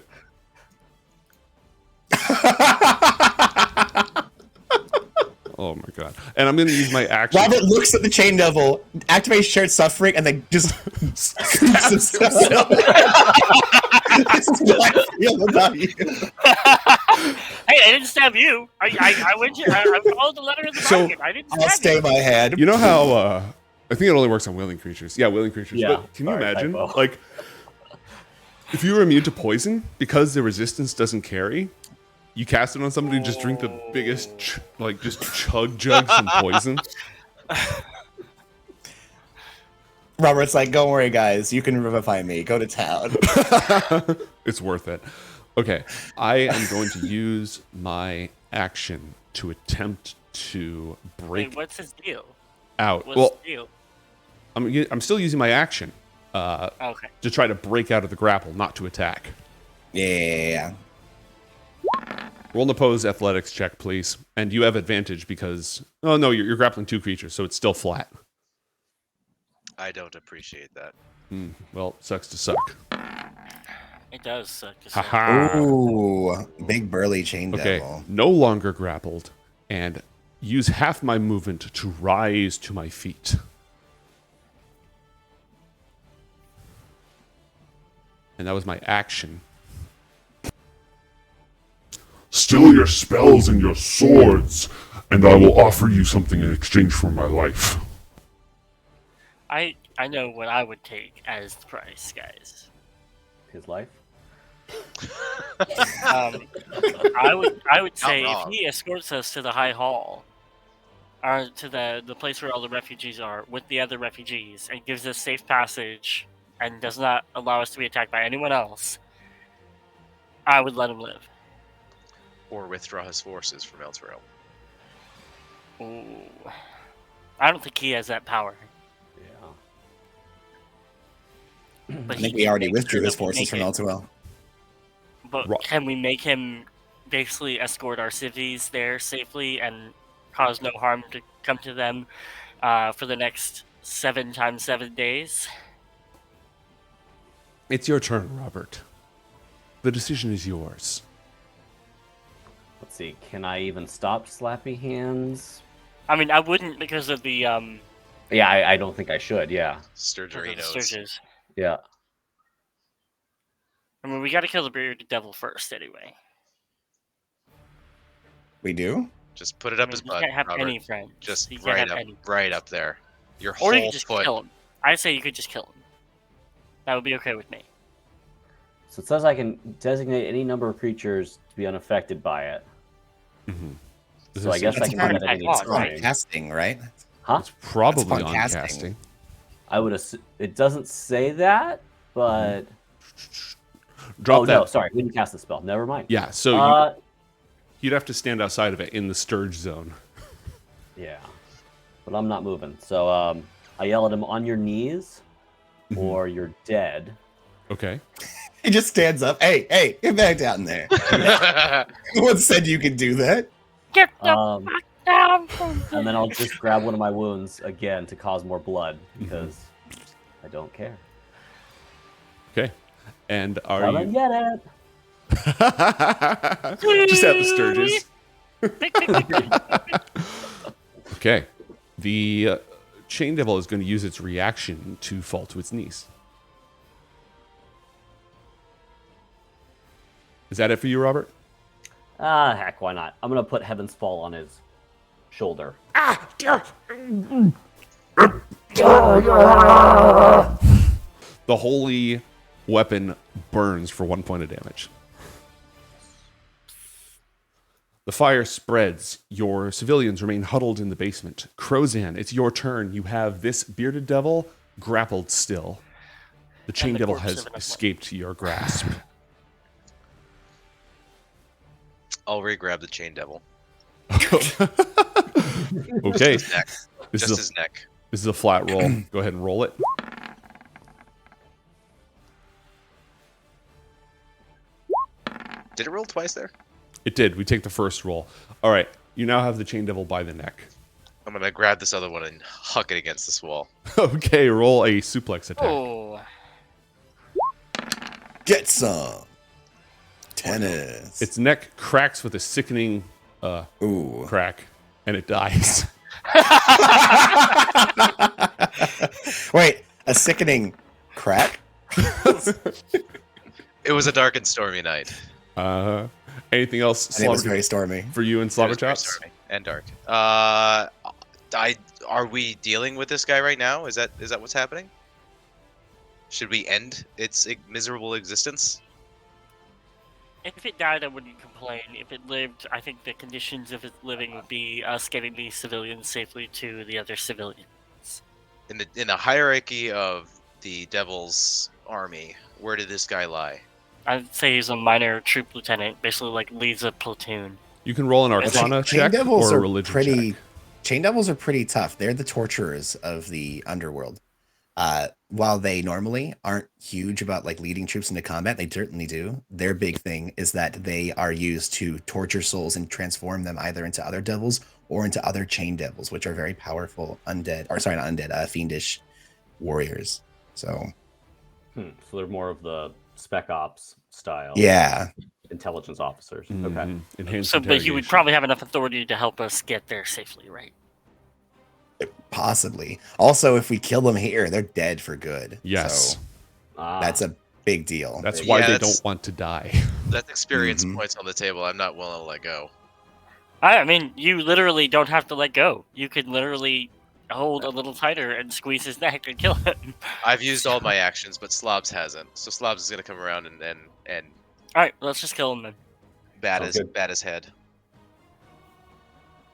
Speaker 1: Oh my god. And I'm going to use my action.
Speaker 4: Robert looks at the chain devil, activates shared suffering, and then just scoops himself. This is what I feel about you.
Speaker 6: Hey, I didn't stab you. I went to. I followed the letter of the bargain. I didn't stab
Speaker 4: I'll stay
Speaker 6: you.
Speaker 4: my hand.
Speaker 1: You know how I think it only works on willing creatures. Yeah, willing creatures.
Speaker 5: Yeah.
Speaker 1: But can you
Speaker 5: Sorry,
Speaker 1: imagine
Speaker 5: typo.
Speaker 1: like if you were immune to poison because the resistance doesn't carry, you cast it on somebody and just drink the biggest just chug some poison.
Speaker 4: Robert's like, don't worry, guys. You can revivify me. Go to town.
Speaker 1: It's worth it. Okay, I am going to use my action to attempt to break
Speaker 6: Wait, what's his deal?
Speaker 1: out.
Speaker 6: What's
Speaker 1: Well,
Speaker 6: his deal?
Speaker 1: I'm still using my action
Speaker 6: Okay.
Speaker 1: to try to break out of the grapple, not to attack.
Speaker 4: Yeah.
Speaker 1: Roll an opposed athletics check, please. And you have advantage because... Oh, no, you're grappling 2 creatures, so it's still flat.
Speaker 3: I don't appreciate that.
Speaker 1: Well, sucks to suck.
Speaker 6: It does suck. to suck.
Speaker 1: Haha.
Speaker 4: Ooh, big burly chain
Speaker 1: Okay,
Speaker 4: devil.
Speaker 1: no longer grappled, and use half my movement to rise to my feet. And that was my action.
Speaker 2: Still your spells and your swords, and I will offer you something in exchange for my life.
Speaker 6: I know what I would take as the price, guys.
Speaker 5: His life.
Speaker 6: I would say if
Speaker 3: wrong.
Speaker 6: he escorts us to the High Hall, or to the place where all the refugees are, with the other refugees, and gives us safe passage, and does not allow us to be attacked by anyone else, I would let him live.
Speaker 3: Or withdraw his forces from Elturel.
Speaker 6: Ooh. I don't think he has that power.
Speaker 5: Yeah.
Speaker 6: But
Speaker 4: I think
Speaker 6: he
Speaker 4: we
Speaker 6: can
Speaker 4: already
Speaker 6: make
Speaker 4: withdrew
Speaker 6: sure
Speaker 4: his
Speaker 6: that we
Speaker 4: forces
Speaker 6: make
Speaker 4: from
Speaker 6: it.
Speaker 4: Elturel.
Speaker 6: But can we make him basically escort our civvies there safely and cause no harm to come to them for the next 7 times 7 days?
Speaker 1: It's your turn, Robert. The decision is yours.
Speaker 5: Let's see. Can I even stop Slappy Hands?
Speaker 6: I mean, I wouldn't because of the
Speaker 5: Yeah, I don't think I should. Yeah.
Speaker 3: Sturgerinos.
Speaker 6: Sturges.
Speaker 5: Yeah.
Speaker 6: I mean, we got to kill the bearded devil first, anyway.
Speaker 4: We do?
Speaker 3: Just put it up his
Speaker 6: You
Speaker 3: butt,
Speaker 6: can't have
Speaker 3: Robert.
Speaker 6: any friends.
Speaker 3: Just
Speaker 6: You can't have any.
Speaker 3: right up there. Your
Speaker 6: Or you
Speaker 3: whole
Speaker 6: could just
Speaker 3: foot.
Speaker 6: kill him. I say you could just kill him. That would be okay with me.
Speaker 5: So it says I can designate any number of creatures to be unaffected by it. So I guess I
Speaker 4: That's
Speaker 5: can
Speaker 6: part
Speaker 5: do
Speaker 6: of
Speaker 5: that at any
Speaker 6: that
Speaker 4: It's on
Speaker 5: time.
Speaker 4: casting, right?
Speaker 5: Huh?
Speaker 1: It's probably
Speaker 4: That's
Speaker 1: on
Speaker 4: fun
Speaker 1: casting.
Speaker 4: casting.
Speaker 5: I would assume it doesn't say that, but
Speaker 1: Drop
Speaker 5: oh
Speaker 1: that.
Speaker 5: no, sorry, we didn't cast the spell. Never mind.
Speaker 1: Yeah, so you'd have to stand outside of it in the Sturge zone.
Speaker 5: Yeah, but I'm not moving. So I yell at him, "On your knees, or you're dead."
Speaker 1: Okay.
Speaker 4: He just stands up. Hey, get back down there. No one said you could do that.
Speaker 6: Get the
Speaker 5: Um,
Speaker 6: fuck down from
Speaker 5: and then I'll just grab one of my wounds again to cause more blood because I don't care.
Speaker 1: Okay. And are
Speaker 5: Haven't
Speaker 1: you
Speaker 5: get it.
Speaker 1: just at the Sturges? Okay. The Chain Devil is going to use its reaction to fall to its knees. Is that it for you, Robert?
Speaker 5: Ah, heck, why not? I'm gonna put Heaven's Fall on his shoulder.
Speaker 1: The holy weapon burns for 1 point of damage. The The fire spreads. Your civilians remain huddled in the basement. Crozan, it's your turn. You have this bearded devil grappled still. The chain
Speaker 6: the
Speaker 1: devil
Speaker 6: corpse
Speaker 1: has
Speaker 6: of an
Speaker 1: escaped your grasp.
Speaker 3: I'll re-grab the chain devil.
Speaker 1: Okay.
Speaker 3: His neck.
Speaker 1: This
Speaker 3: Just
Speaker 1: is,
Speaker 3: his neck.
Speaker 1: this is a flat roll. Go ahead and roll it.
Speaker 3: Did it roll twice there?
Speaker 1: It did. We take the first roll. All right. You now have the chain devil by the neck.
Speaker 3: I'm gonna grab this other one and huck it against this wall.
Speaker 1: Okay, roll a suplex attack.
Speaker 6: Oh.
Speaker 4: Get some tennis.
Speaker 1: Its neck cracks with a sickening
Speaker 4: Ooh.
Speaker 1: crack, and it dies.
Speaker 4: Wait, a sickening crack?
Speaker 3: It was a dark and stormy night.
Speaker 1: Anything else
Speaker 4: And it was
Speaker 1: Slobber,
Speaker 4: very stormy.
Speaker 1: for you and
Speaker 3: It
Speaker 1: Slobber
Speaker 3: was very
Speaker 1: Chops?
Speaker 3: stormy and dark. Are we dealing with this guy right now? Is that what's happening? Should we end its miserable existence?
Speaker 6: If it died, I wouldn't complain. If it lived, I think the conditions of its living would be us getting these civilians safely to the other civilians.
Speaker 3: In the hierarchy of the Devil's army, where did this guy lie?
Speaker 6: I'd say he's a minor troop lieutenant, basically like leads a platoon.
Speaker 1: You can roll an Arcana
Speaker 4: Chain
Speaker 1: check
Speaker 4: devils
Speaker 1: or a
Speaker 4: are
Speaker 1: religion
Speaker 4: pretty.
Speaker 1: check.
Speaker 4: Chain devils are pretty tough. They're the torturers of the underworld. While they normally aren't huge about like leading troops into combat, they certainly do. Their big thing is that they are used to torture souls and transform them either into other devils or into other chain devils, which are very powerful undead, or sorry, not undead, fiendish warriors. So
Speaker 5: So they're more of the spec ops style.
Speaker 4: yeah,
Speaker 5: Intelligence officers. Okay.
Speaker 1: Mhm. Enhanced
Speaker 6: So, but he would
Speaker 1: interrogation.
Speaker 6: probably have enough authority to help us get there safely, right?
Speaker 4: possibly. Also, if we kill them here, they're dead for good.
Speaker 1: Yes.
Speaker 4: So
Speaker 5: Ah,
Speaker 4: that's a big deal.
Speaker 1: That's why
Speaker 3: Yeah,
Speaker 1: they
Speaker 3: that's-
Speaker 1: don't want to die.
Speaker 3: That's experience
Speaker 4: Mhm.
Speaker 3: points on the table. I'm not willing to let go.
Speaker 6: I mean, you literally don't have to let go. You could literally hold a little tighter and squeeze his neck and kill him.
Speaker 3: I've used all my actions, but Slobs hasn't. So Slobs is gonna come around and
Speaker 6: All right, let's just kill him then.
Speaker 3: bat
Speaker 5: Sounds
Speaker 3: his
Speaker 5: good.
Speaker 3: bat his head.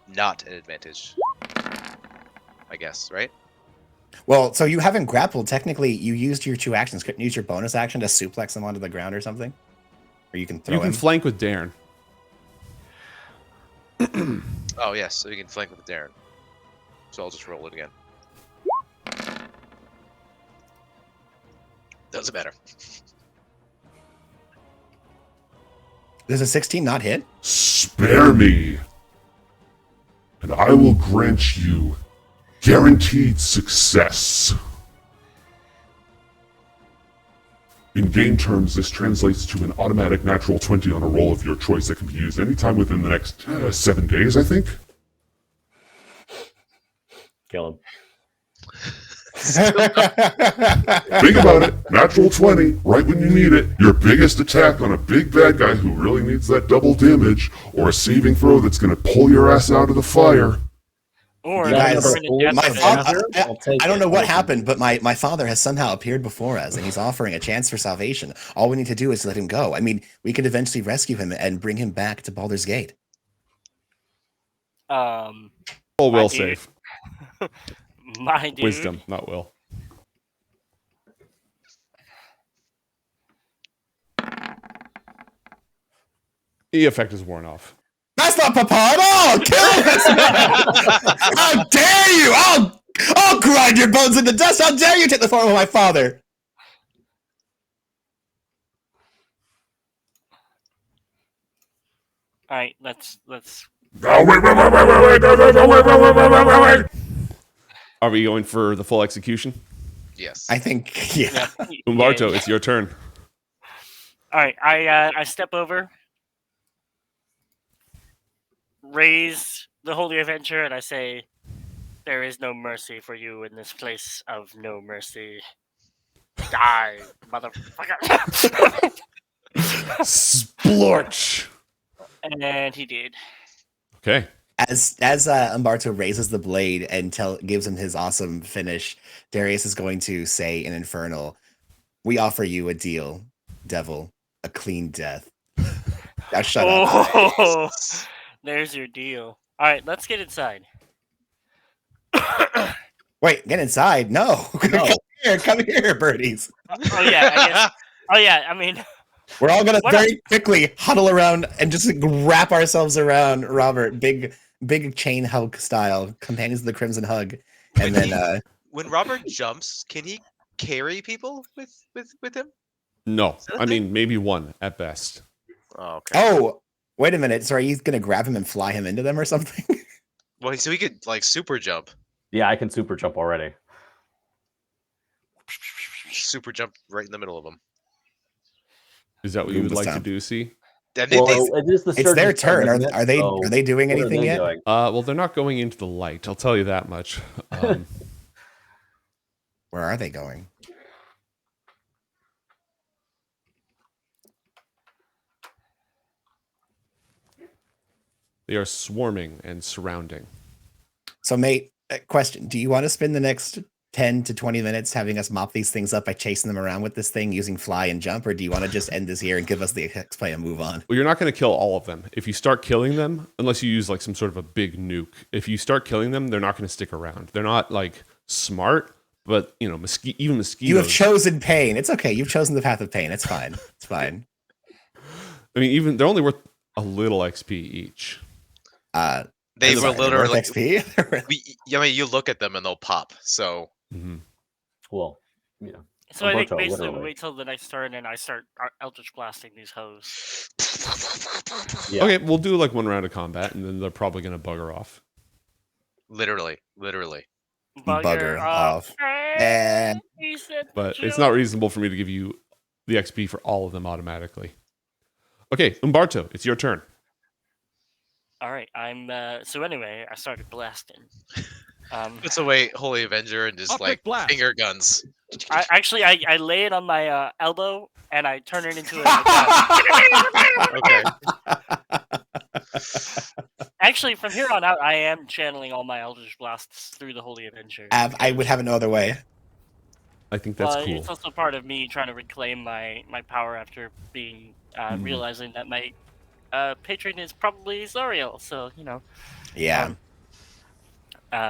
Speaker 3: Not an advantage. I guess, right?
Speaker 4: Well, so you haven't grappled. Technically, you used your two actions. Couldn't you use your bonus action to suplex him onto the ground or something? Or you can throw
Speaker 1: You can
Speaker 4: him.
Speaker 1: flank with Darren.
Speaker 3: Oh yes, so you can flank with Darren. So I'll just roll it again. Doesn't matter.
Speaker 4: Does a 16 not hit?
Speaker 2: Spare me, and I will grant you guaranteed success. In game terms, this translates to an automatic natural 20 on a roll of your choice that can be used anytime within the next 7 days, I think.
Speaker 5: kill him.
Speaker 2: Think about it. Natural 20, right when you need it. Your biggest attack on a big bad guy who really needs that double damage, or a saving throw that's going to pull your ass out of the fire.
Speaker 6: Or
Speaker 4: You guys-
Speaker 6: permanent
Speaker 4: my
Speaker 6: death
Speaker 4: father,
Speaker 6: sentence.
Speaker 5: I'll take
Speaker 4: I don't
Speaker 5: it.
Speaker 4: know what happened, but my father has somehow appeared before us, and he's offering a chance for salvation. All we need to do is let him go. I mean, we could eventually rescue him and bring him back to Baldur's Gate.
Speaker 1: Oh, will
Speaker 6: My dude.
Speaker 1: save.
Speaker 6: My dude.
Speaker 1: Wisdom, not will. The effect is worn off.
Speaker 4: That's not Papa at all! Kill this man! How dare you! I'll grind your bones into dust! How dare you take the form of my father!
Speaker 6: All right, let's.
Speaker 2: No, wait.
Speaker 1: Are we going for the full execution?
Speaker 3: Yes.
Speaker 4: I think, yeah.
Speaker 1: Umberto, it's your turn.
Speaker 6: All right, I step over, raise the Holy Avenger, and I say, "There is no mercy for you in this place of no mercy. Die, motherfucker!"
Speaker 1: Splorch.
Speaker 6: And he did.
Speaker 1: Okay.
Speaker 4: As Umberto raises the blade and gives him his awesome finish, Darius is going to say in Infernal, "We offer you a deal, devil, a clean death." Now shut up.
Speaker 6: Oh, There's your deal. All right, let's get inside.
Speaker 4: Wait, get inside. No.
Speaker 5: No.
Speaker 4: Come here, birdies.
Speaker 6: Oh yeah, I guess. Oh yeah, I mean,
Speaker 4: We're all gonna
Speaker 6: What
Speaker 4: very quickly huddle around and just wrap ourselves around Robert, big chain hug style, companions of the Crimson Hug, and then
Speaker 3: When Robert jumps, can he carry people with him?
Speaker 1: No,
Speaker 3: Is that a
Speaker 1: I
Speaker 3: thing?
Speaker 1: mean maybe one at best.
Speaker 3: Oh, okay.
Speaker 4: oh, wait a minute. So are you gonna grab him and fly him into them or something?
Speaker 3: Well, so he could like super jump.
Speaker 5: Yeah, I can super jump already.
Speaker 3: Super jump right in the middle of them.
Speaker 1: Is that what you would
Speaker 4: Goomba
Speaker 1: like to
Speaker 4: stomp.
Speaker 1: do? See?
Speaker 3: And
Speaker 5: Well,
Speaker 3: they-
Speaker 5: it is the
Speaker 4: It's their
Speaker 5: surgeon's turn,
Speaker 4: turn.
Speaker 5: isn't it?
Speaker 4: Are they
Speaker 5: So
Speaker 4: are they doing
Speaker 5: what are
Speaker 4: anything
Speaker 5: they
Speaker 4: yet?
Speaker 5: doing?
Speaker 1: Well, they're not going into the light. I'll tell you that much.
Speaker 4: Where are they going?
Speaker 1: They are swarming and surrounding.
Speaker 4: So, mate, question: do you want to spend the next 10 to 20 minutes having us mop these things up by chasing them around with this thing using fly and jump, or do you want to just end this here and give us the XP and move on?
Speaker 1: Well, you're not going to kill all of them. If you start killing them, unless you use like some sort of a big nuke, if you start killing them, they're not going to stick around. They're not like smart, but you know, even mosquitoes.
Speaker 4: You have chosen pain. It's okay. You've chosen the path of pain. It's fine. It's fine.
Speaker 1: I mean, even they're only worth a little XP each.
Speaker 3: they
Speaker 4: That's
Speaker 3: were
Speaker 4: fine. They're worth
Speaker 3: literally.
Speaker 4: XP.
Speaker 3: I mean, you look at them and they'll pop. So
Speaker 5: Well, yeah.
Speaker 6: so I think
Speaker 5: Umberto,
Speaker 6: basically we
Speaker 5: literally.
Speaker 6: wait till the next turn and I start Eldritch blasting these hoes.
Speaker 5: Yeah.
Speaker 1: Okay, we'll do like one round of combat, and then they're probably going to bugger off.
Speaker 3: literally.
Speaker 4: Bugger off.
Speaker 6: And he said the
Speaker 1: But it's
Speaker 6: joke.
Speaker 1: not reasonable for me to give you the XP for all of them automatically. Okay, Umberto, it's your turn.
Speaker 6: All right, I'm. So anyway, I started blasting.
Speaker 3: Puts away Holy Avenger and just like finger guns.
Speaker 6: I lay it on my elbow and I turn it into a.
Speaker 3: Okay.
Speaker 6: Actually, from here on out, I am channeling all my Eldritch blasts through the Holy Avenger.
Speaker 4: I would have it no other way.
Speaker 1: I think that's cool.
Speaker 6: It's also part of me trying to reclaim my power after being realizing that my patron is probably Zoriel. So you know,
Speaker 4: Yeah.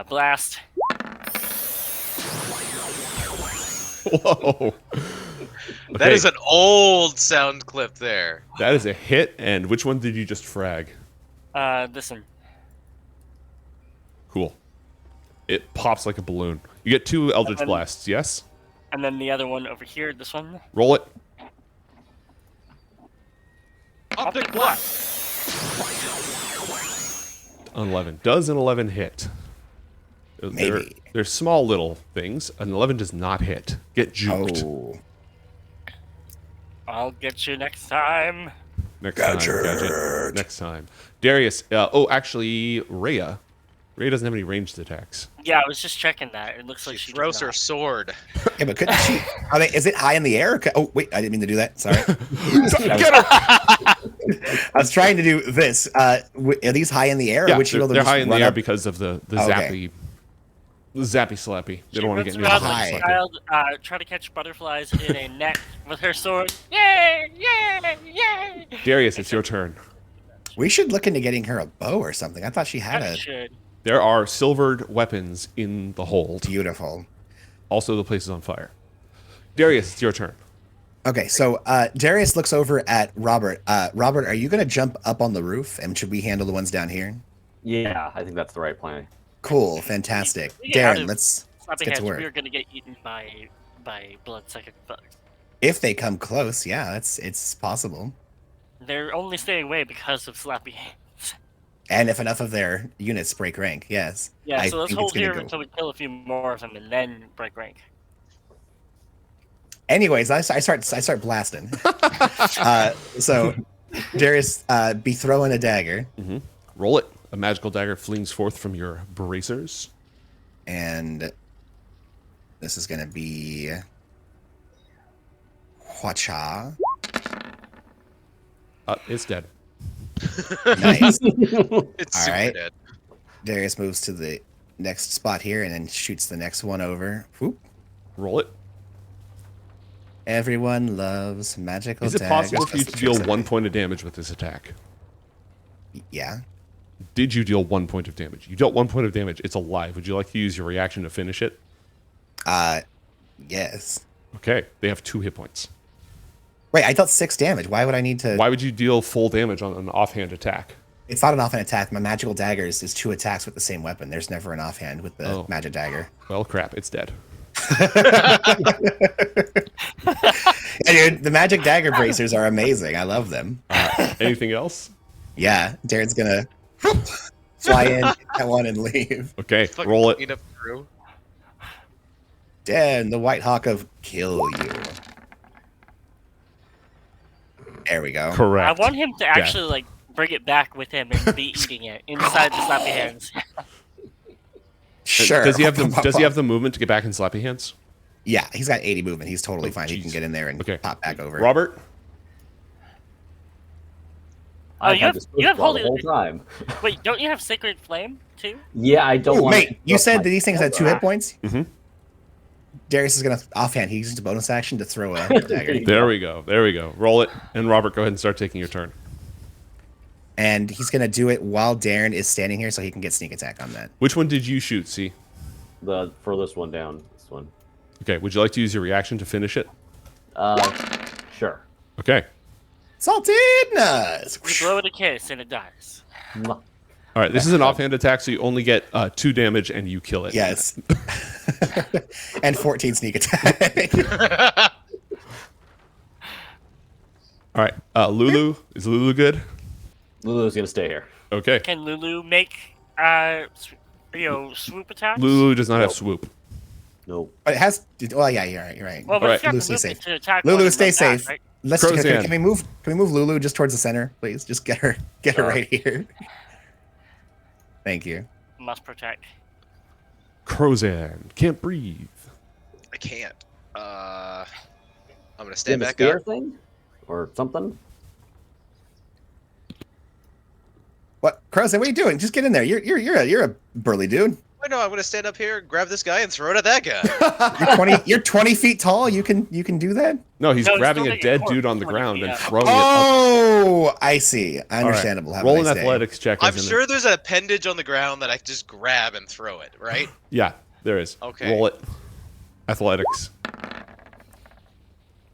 Speaker 6: blast.
Speaker 1: Whoa.
Speaker 3: That
Speaker 1: Okay,
Speaker 3: is an old sound clip there.
Speaker 1: that is a hit. And which one did you just frag?
Speaker 6: This one.
Speaker 1: Cool. It pops like a balloon. You get 2 Eldritch
Speaker 6: then-
Speaker 1: Blasts, yes?
Speaker 6: And then the other one over here, this one.
Speaker 1: Roll it.
Speaker 6: Optic blast.
Speaker 1: 11. Does an 11 hit?
Speaker 4: Maybe.
Speaker 1: They're small little things. An 11 does not hit. Get juked.
Speaker 4: Oh.
Speaker 6: I'll get you next time.
Speaker 1: Next time, Gadget. Next time. Darius. Actually, Rhea. Rhea doesn't have any ranged attacks.
Speaker 6: Yeah, I was just checking that. It looks like
Speaker 3: She
Speaker 6: she
Speaker 3: throws
Speaker 6: does
Speaker 3: her
Speaker 6: not.
Speaker 3: sword.
Speaker 4: Yeah, but couldn't she? Is it high in the air? Oh, wait, I didn't mean to do that. Sorry.
Speaker 1: Get her!
Speaker 4: I was trying to do this. Are these high in the air? Or
Speaker 1: Yeah,
Speaker 4: would she be able to
Speaker 1: they're
Speaker 4: just
Speaker 1: high in the
Speaker 4: run
Speaker 1: air
Speaker 4: up?
Speaker 1: because of the
Speaker 4: Okay.
Speaker 1: zappy slappy. They don't want to get
Speaker 6: She
Speaker 1: near the
Speaker 6: runs around
Speaker 4: high.
Speaker 6: like a
Speaker 1: sucker.
Speaker 6: child, try to catch butterflies in a net with her sword. Yay! Yay! Yay!
Speaker 1: Darius, it's your turn.
Speaker 4: We should look into getting her a bow or something. I thought she had
Speaker 6: I
Speaker 4: a
Speaker 6: should.
Speaker 1: There are silvered weapons in the hold.
Speaker 4: beautiful.
Speaker 1: Also, the place is on fire. Darius, it's your turn.
Speaker 4: Okay, so Darius looks over at Robert. Robert, are you going to jump up on the roof? And should we handle the ones down here?
Speaker 5: Yeah, I think that's the right plan.
Speaker 4: Cool, fantastic.
Speaker 6: We get out
Speaker 4: Darren,
Speaker 6: of
Speaker 4: let's
Speaker 6: Slappy
Speaker 4: get to
Speaker 6: hands,
Speaker 4: work.
Speaker 6: we are gonna get eaten by blood-sucking bugs.
Speaker 4: If they come close, yeah, it's possible.
Speaker 6: They're only staying away because of Slappy hands.
Speaker 4: And if enough of their units break rank, yes.
Speaker 6: Yeah,
Speaker 4: I
Speaker 6: so let's
Speaker 4: think
Speaker 6: hold
Speaker 4: it's gonna
Speaker 6: here
Speaker 4: go-
Speaker 6: until we kill a few more of them and then break rank.
Speaker 4: Anyways, I start blasting. So Darius, be throwing a dagger,
Speaker 1: Roll it. A magical dagger flings forth from your bracers.
Speaker 4: and this is gonna be Hwacha.
Speaker 1: It's dead.
Speaker 4: Nice.
Speaker 3: It's
Speaker 4: All
Speaker 3: super
Speaker 4: right.
Speaker 3: dead.
Speaker 4: Darius moves to the next spot here and then shoots the next one over. Whoop.
Speaker 1: Roll it.
Speaker 4: Everyone loves magical
Speaker 1: Is it
Speaker 4: daggers.
Speaker 1: possible for you
Speaker 4: That's
Speaker 1: to
Speaker 4: the
Speaker 1: deal
Speaker 4: trick
Speaker 1: 1 point of damage with this attack?
Speaker 4: Yeah.
Speaker 1: did you deal 1 point of damage? You dealt 1 point of damage. It's alive. Would you like to use your reaction to finish it?
Speaker 4: Yes.
Speaker 1: Okay. They have 2 hit points.
Speaker 4: Wait, I dealt 6 damage. Why would I need to?
Speaker 1: Why would you deal full damage on an offhand attack?
Speaker 4: It's not an offhand attack. My magical daggers is 2 attacks with the same weapon. There's never an offhand with the magic dagger.
Speaker 1: Well, crap. It's dead.
Speaker 4: Yeah, dude, the magic dagger bracers are amazing. I love them.
Speaker 1: Anything else?
Speaker 4: Yeah, Darren's gonna fly in, hit one, and leave.
Speaker 1: Okay.
Speaker 3: Fucking
Speaker 1: Roll it.
Speaker 3: clean up crew.
Speaker 4: Darren, the White Hawk of kill you. There we go.
Speaker 1: Correct.
Speaker 6: I want him to actually like bring it back with him and be eating it inside the slappy hands.
Speaker 4: Sure.
Speaker 1: Does he have the movement to get back in slappy hands?
Speaker 4: Yeah, he's got 80 movement. He's totally fine. He
Speaker 1: jeez.
Speaker 4: can get in there and pop back over.
Speaker 1: Robert?
Speaker 6: Oh,
Speaker 5: I've
Speaker 6: you
Speaker 5: had
Speaker 6: have,
Speaker 5: this
Speaker 6: you have
Speaker 5: the whole
Speaker 6: holy.
Speaker 5: time.
Speaker 6: Wait, don't you have Sacred Flame too?
Speaker 5: Yeah, I don't
Speaker 4: Ooh,
Speaker 5: want.
Speaker 4: mate, you said that these things had 2 hit points?
Speaker 1: Mm-hmm.
Speaker 4: Darius is gonna offhand. He uses a bonus action to throw a dagger.
Speaker 1: There we go. There we go. Roll it. And Robert, go ahead and start taking your turn.
Speaker 4: And he's gonna do it while Darren is standing here so he can get sneak attack on that.
Speaker 1: Which one did you shoot, C?
Speaker 5: The furthest one down. This one.
Speaker 1: Okay. Would you like to use your reaction to finish it?
Speaker 5: Sure.
Speaker 1: Okay.
Speaker 4: Saltiness!
Speaker 6: You blow it a kiss and it dies.
Speaker 5: Mwah.
Speaker 1: All right. This is an offhand attack, so you only get 2 damage and you kill it.
Speaker 4: Yes. And 14 sneak attack.
Speaker 1: All right. Lulu. Is Lulu good?
Speaker 5: Lulu's gonna stay here.
Speaker 1: Okay.
Speaker 6: Can Lulu make swoop attacks?
Speaker 1: Lulu does not have swoop.
Speaker 5: Nope.
Speaker 4: But it has. Well, yeah, you're right. You're right.
Speaker 6: Well, but
Speaker 1: Alright,
Speaker 6: it's got
Speaker 4: Lulu,
Speaker 6: the
Speaker 4: stay
Speaker 6: movement
Speaker 4: safe.
Speaker 6: to attack
Speaker 4: Lulu,
Speaker 6: one and
Speaker 4: stay
Speaker 6: then back,
Speaker 4: safe.
Speaker 6: right?
Speaker 4: Let's.
Speaker 1: Crozan.
Speaker 4: Can we move? Can we move Lulu just towards the center, please? Just get her right here. Thank you.
Speaker 6: Must protect.
Speaker 1: Crozan. Can't breathe.
Speaker 3: I can't. I'm gonna
Speaker 5: Do you
Speaker 3: stand
Speaker 5: have a
Speaker 3: back
Speaker 5: spear
Speaker 3: up.
Speaker 5: thing or something?
Speaker 4: What, Crozan? What are you doing? Just get in there. You're a burly dude.
Speaker 3: I know. I'm gonna stand up here, grab this guy, and throw it at that guy.
Speaker 4: You're 20 feet tall. You can do that.
Speaker 1: No, he's
Speaker 6: No, he's
Speaker 1: grabbing
Speaker 6: still
Speaker 1: a
Speaker 6: making
Speaker 1: dead
Speaker 6: cork.
Speaker 1: dude on the
Speaker 6: 20
Speaker 1: ground
Speaker 6: feet
Speaker 1: and
Speaker 6: up.
Speaker 1: throwing it up.
Speaker 4: Oh, I see.
Speaker 1: All right.
Speaker 4: Understandable. Have a
Speaker 1: Roll an
Speaker 4: nice day.
Speaker 1: athletics check.
Speaker 3: I'm
Speaker 1: as in
Speaker 3: sure there's an appendage on the ground that I can just grab and throw it. Right?
Speaker 1: Yeah, there is.
Speaker 3: Okay.
Speaker 1: Roll it. Athletics.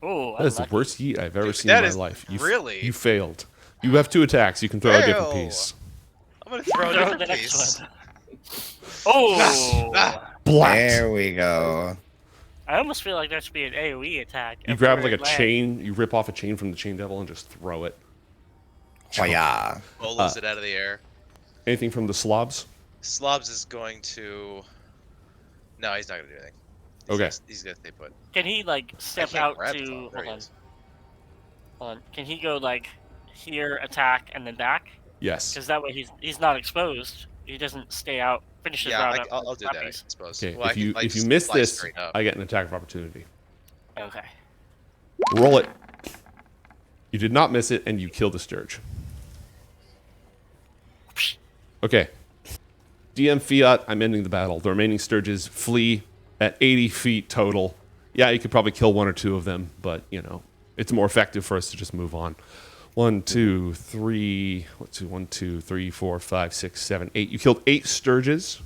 Speaker 6: Ooh,
Speaker 1: That is the
Speaker 6: unlucky.
Speaker 1: worst yeet I've ever
Speaker 3: Dude,
Speaker 1: seen in
Speaker 3: that
Speaker 1: my
Speaker 3: is
Speaker 1: life.
Speaker 3: really-
Speaker 1: You failed. You have 2 attacks. You can throw a different
Speaker 3: Fail.
Speaker 1: piece.
Speaker 3: I'm gonna throw a
Speaker 6: Throw
Speaker 3: different
Speaker 6: the next
Speaker 3: piece.
Speaker 6: one. Oh!
Speaker 1: Blat.
Speaker 4: There we go.
Speaker 6: I almost feel like there should be an AoE attack.
Speaker 1: You grab like a chain. You rip off a chain from the chain devil and just throw it.
Speaker 4: Oh yeah.
Speaker 3: Bolos it out of the air.
Speaker 1: Anything from the slobs?
Speaker 3: Slobs is going to. No, he's not gonna do anything.
Speaker 1: Okay.
Speaker 3: He's gonna stay put.
Speaker 6: Can he like step
Speaker 3: can't
Speaker 6: out
Speaker 3: grab
Speaker 6: to?
Speaker 3: Slobs. There he
Speaker 6: Hold on.
Speaker 3: is.
Speaker 6: Hold on. Can he go like here, attack, and then back?
Speaker 1: Yes.
Speaker 6: Because that way he's not exposed. He doesn't stay out. Finish his
Speaker 3: Yeah,
Speaker 6: round up.
Speaker 3: I'll
Speaker 6: with
Speaker 3: do that. I
Speaker 6: slappies.
Speaker 3: suppose.
Speaker 1: Okay.
Speaker 3: Well, I
Speaker 1: if
Speaker 3: can,
Speaker 1: you
Speaker 3: like,
Speaker 1: if you
Speaker 3: just
Speaker 1: miss
Speaker 3: fly
Speaker 1: this,
Speaker 3: straight up.
Speaker 1: I get an attack of opportunity.
Speaker 6: Okay.
Speaker 1: Roll it. You did not miss it, and you kill the Sturge. Okay. DM Fiat, I'm ending the battle. The remaining Sturges flee at 80 feet total. Yeah, you could probably kill 1 or 2 of them, but, you know, it's more effective for us to just move on. 1, 2, 3, 1, 2, 3, 4, 5, 6, 7, 8. You killed 8 Sturges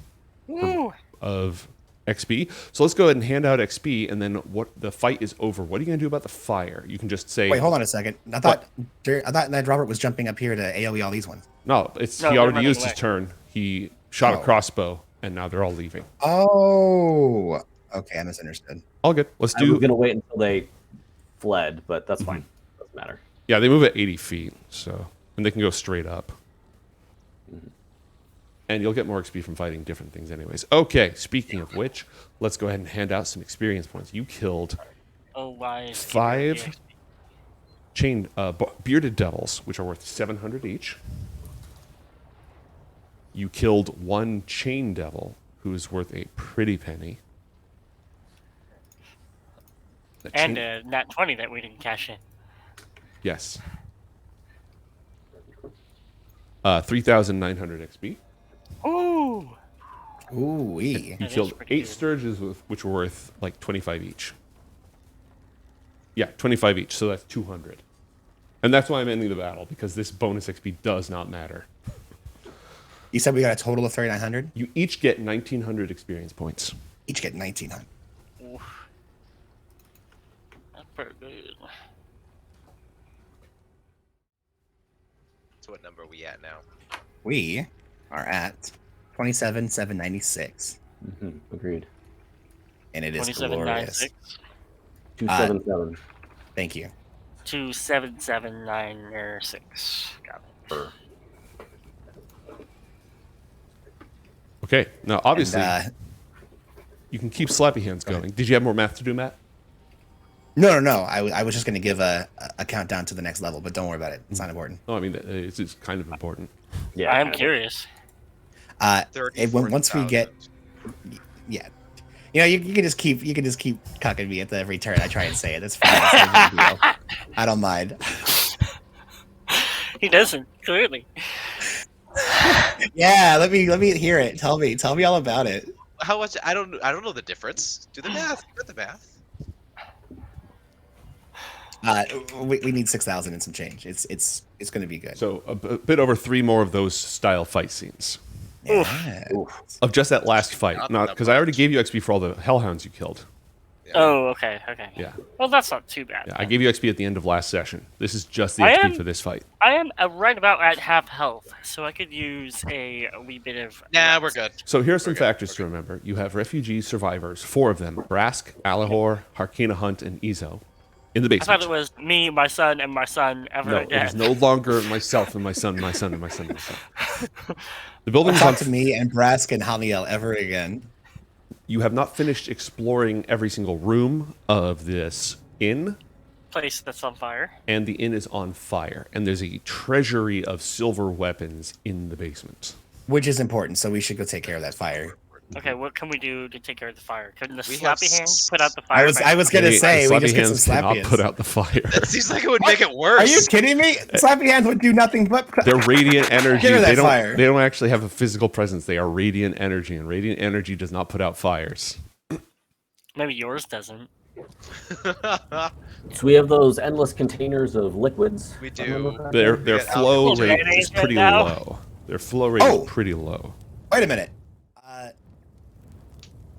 Speaker 6: Woo!
Speaker 1: of XP. So let's go ahead and hand out XP, and then what the fight is over. What are you going to do about the fire? You can just say...
Speaker 4: Wait, hold on a second. I thought that Robert was jumping up here to AoE all these ones.
Speaker 1: No,
Speaker 6: No,
Speaker 1: he
Speaker 6: they're
Speaker 1: already
Speaker 6: running
Speaker 1: used his
Speaker 6: away.
Speaker 1: turn. He shot a
Speaker 4: Oh.
Speaker 1: crossbow, and now they're all leaving.
Speaker 4: Oh, okay, I misunderstood.
Speaker 1: All good. Let's
Speaker 5: I was
Speaker 1: do...
Speaker 5: gonna wait until they fled, but that's fine. Doesn't matter.
Speaker 1: Yeah, they move at 80 feet, so... And they can go straight up. And you'll get more XP from fighting different things anyways. Okay, speaking of which, let's go ahead and hand out some experience points. You killed
Speaker 6: Oh, why is
Speaker 1: 5 bearded devils, which are worth 700 each. You killed 1 chain devil, who is worth a pretty penny. The
Speaker 6: And
Speaker 1: chain-
Speaker 6: nat 20 that we didn't cash in.
Speaker 1: Yes. 3,900 XP.
Speaker 6: Ooh!
Speaker 4: Ooh-wee.
Speaker 1: You
Speaker 6: That is
Speaker 1: killed
Speaker 6: pretty
Speaker 1: 8
Speaker 6: good.
Speaker 1: Sturges, which were worth like 25 each. Yeah, 25 each, so that's 200. And that's why I'm ending the battle, because this bonus XP does not matter.
Speaker 4: You said we got a total of 3,900.
Speaker 1: You each get 1,900 experience points.
Speaker 4: Each get 1,900.
Speaker 6: Oof. That's pretty good.
Speaker 3: So what number are we at now?
Speaker 4: We are at 27,796,
Speaker 5: Agreed.
Speaker 4: and it is
Speaker 6: 2796.
Speaker 4: glorious.
Speaker 5: 277.
Speaker 4: Thank you.
Speaker 6: 27796. Got it.
Speaker 1: Okay. Now, obviously,
Speaker 4: And,
Speaker 1: you can keep slappy hands going. Did you have more math to do, Matt?
Speaker 4: no. I was just going to give a countdown to the next level, but don't worry about it. It's not important.
Speaker 1: No, I mean, it's kind of important.
Speaker 5: Yeah.
Speaker 6: I am curious.
Speaker 4: Once we get, yeah, you can just keep cucking me at every turn. I try and say it. That's fine. It's no big deal. I don't mind.
Speaker 6: He doesn't, clearly.
Speaker 4: Yeah, let me hear it. Tell me all about it.
Speaker 3: How much? I don't know the difference. Do the math. You got the math.
Speaker 4: We need 6,000 and some change. It's going to be good.
Speaker 1: So a bit over 3 more of those style fight scenes.
Speaker 4: Yeah.
Speaker 1: Of just that last fight.
Speaker 3: Not
Speaker 1: Not because I already gave you XP for all the hellhounds you killed.
Speaker 3: Yeah.
Speaker 6: Oh, okay.
Speaker 1: Yeah.
Speaker 6: Well, that's not too bad.
Speaker 1: Yeah, I gave you XP at the end of last session. This is just the
Speaker 6: I
Speaker 1: XP
Speaker 6: am-
Speaker 1: for this fight.
Speaker 6: I am right about at half health, so I could use a wee bit of.
Speaker 3: Nah, we're good.
Speaker 1: So here are some
Speaker 3: We're good,
Speaker 1: factors
Speaker 3: we're
Speaker 1: to remember. You have refugee survivors, 4 of them: Brask, Alahor, Harkina Hunt, and Izo, in the
Speaker 6: I thought
Speaker 1: basement.
Speaker 6: it was me, my son, and my son ever
Speaker 1: No, it
Speaker 6: dead.
Speaker 1: is no longer myself and my son, my son, and my son, and my son. The building is on.
Speaker 4: Talk to me and Brask and Haniel ever again.
Speaker 1: You have not finished exploring every single room of this inn,
Speaker 6: Place that's on fire.
Speaker 1: and the inn is on fire. And there's a treasury of silver weapons in the basement.
Speaker 4: Which is important, so we should go take care of that fire.
Speaker 6: Okay, what can we do to take care of the fire? Can the
Speaker 3: We have
Speaker 6: slappy hands put out the fire?
Speaker 4: I was gonna
Speaker 1: The
Speaker 4: say we
Speaker 1: slappy
Speaker 4: just get some
Speaker 1: hands
Speaker 4: slappy
Speaker 1: cannot
Speaker 4: hands.
Speaker 1: put out the fire.
Speaker 3: That seems like it would make it worse.
Speaker 4: Are you kidding me? Slappy hands would do nothing but.
Speaker 1: They're radiant energy.
Speaker 4: Give her that
Speaker 1: They don't.
Speaker 4: fire.
Speaker 1: They don't actually have a physical presence. They are radiant energy, and radiant energy does not put out fires.
Speaker 6: Maybe yours doesn't.
Speaker 5: So we have those endless containers of liquids.
Speaker 3: We
Speaker 5: I remember
Speaker 3: do.
Speaker 5: correctly?
Speaker 1: Their
Speaker 3: Yeah,
Speaker 1: flow
Speaker 6: alcohol
Speaker 1: rate
Speaker 6: mayonnaise
Speaker 1: is pretty
Speaker 6: right now.
Speaker 1: low. Their flow rate
Speaker 4: Oh.
Speaker 1: is pretty low.
Speaker 4: Wait a minute.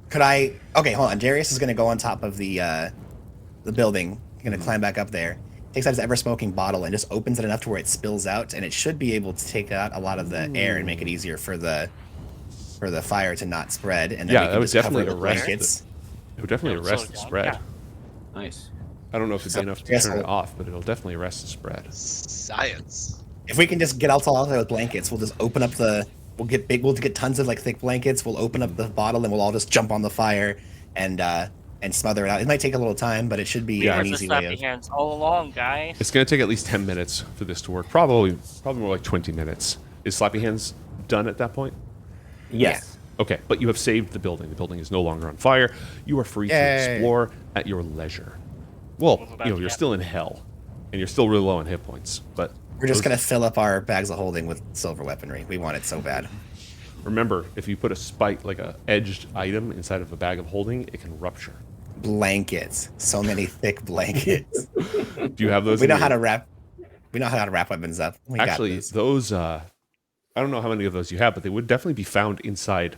Speaker 4: Could I? Okay, hold on. Darius is gonna go on top of the building. He's gonna climb back up there. Takes out his ever-smoking bottle and just opens it enough to where it spills out, and it should be able to take out a lot of the air and make it easier for the fire to not spread. And then
Speaker 1: Yeah,
Speaker 4: we
Speaker 1: that
Speaker 4: can
Speaker 1: would
Speaker 4: just cover
Speaker 1: definitely
Speaker 4: it with
Speaker 1: arrest
Speaker 4: blankets.
Speaker 1: It would definitely
Speaker 6: It'll
Speaker 1: arrest
Speaker 6: slow
Speaker 1: the
Speaker 6: it down,
Speaker 1: spread.
Speaker 6: yeah.
Speaker 5: Nice.
Speaker 1: I don't know if it'd
Speaker 4: So,
Speaker 1: be enough to
Speaker 4: yes,
Speaker 1: turn it
Speaker 4: I'll-
Speaker 1: off, but it'll definitely arrest the spread.
Speaker 3: Science.
Speaker 4: If we can just get all out there with blankets, we'll just open up the. We'll get tons of like thick blankets. We'll open up the bottle and we'll all just jump on the fire and smother it out. It might take a little time, but it should be
Speaker 1: Yeah.
Speaker 4: an
Speaker 6: Where's the
Speaker 4: easy way
Speaker 6: slappy
Speaker 4: of.
Speaker 6: hands all along, guys?
Speaker 1: It's going to take at least 10 minutes for this to work. Probably more like 20 minutes. Is Slappy Hands done at that point?
Speaker 5: Yes.
Speaker 1: Okay, but you have saved the building. The building is no longer on fire. You are free to
Speaker 4: Yay.
Speaker 1: explore at your leisure. Well,
Speaker 6: What about
Speaker 1: you're
Speaker 6: the
Speaker 1: still in hell, and you're still really low on hit points. But
Speaker 4: We're just gonna fill up our bags of holding with silver weaponry. We want it so bad.
Speaker 1: remember, if you put a spike, like a edged item, inside of a bag of holding, it can rupture.
Speaker 4: Blankets. So many thick blankets.
Speaker 1: Do you have those?
Speaker 4: We
Speaker 1: in
Speaker 4: know
Speaker 1: your-
Speaker 4: how to wrap. We know how to wrap weapons up. We got
Speaker 1: Actually,
Speaker 4: this.
Speaker 1: those. I don't know how many of those you have, but they would definitely be found inside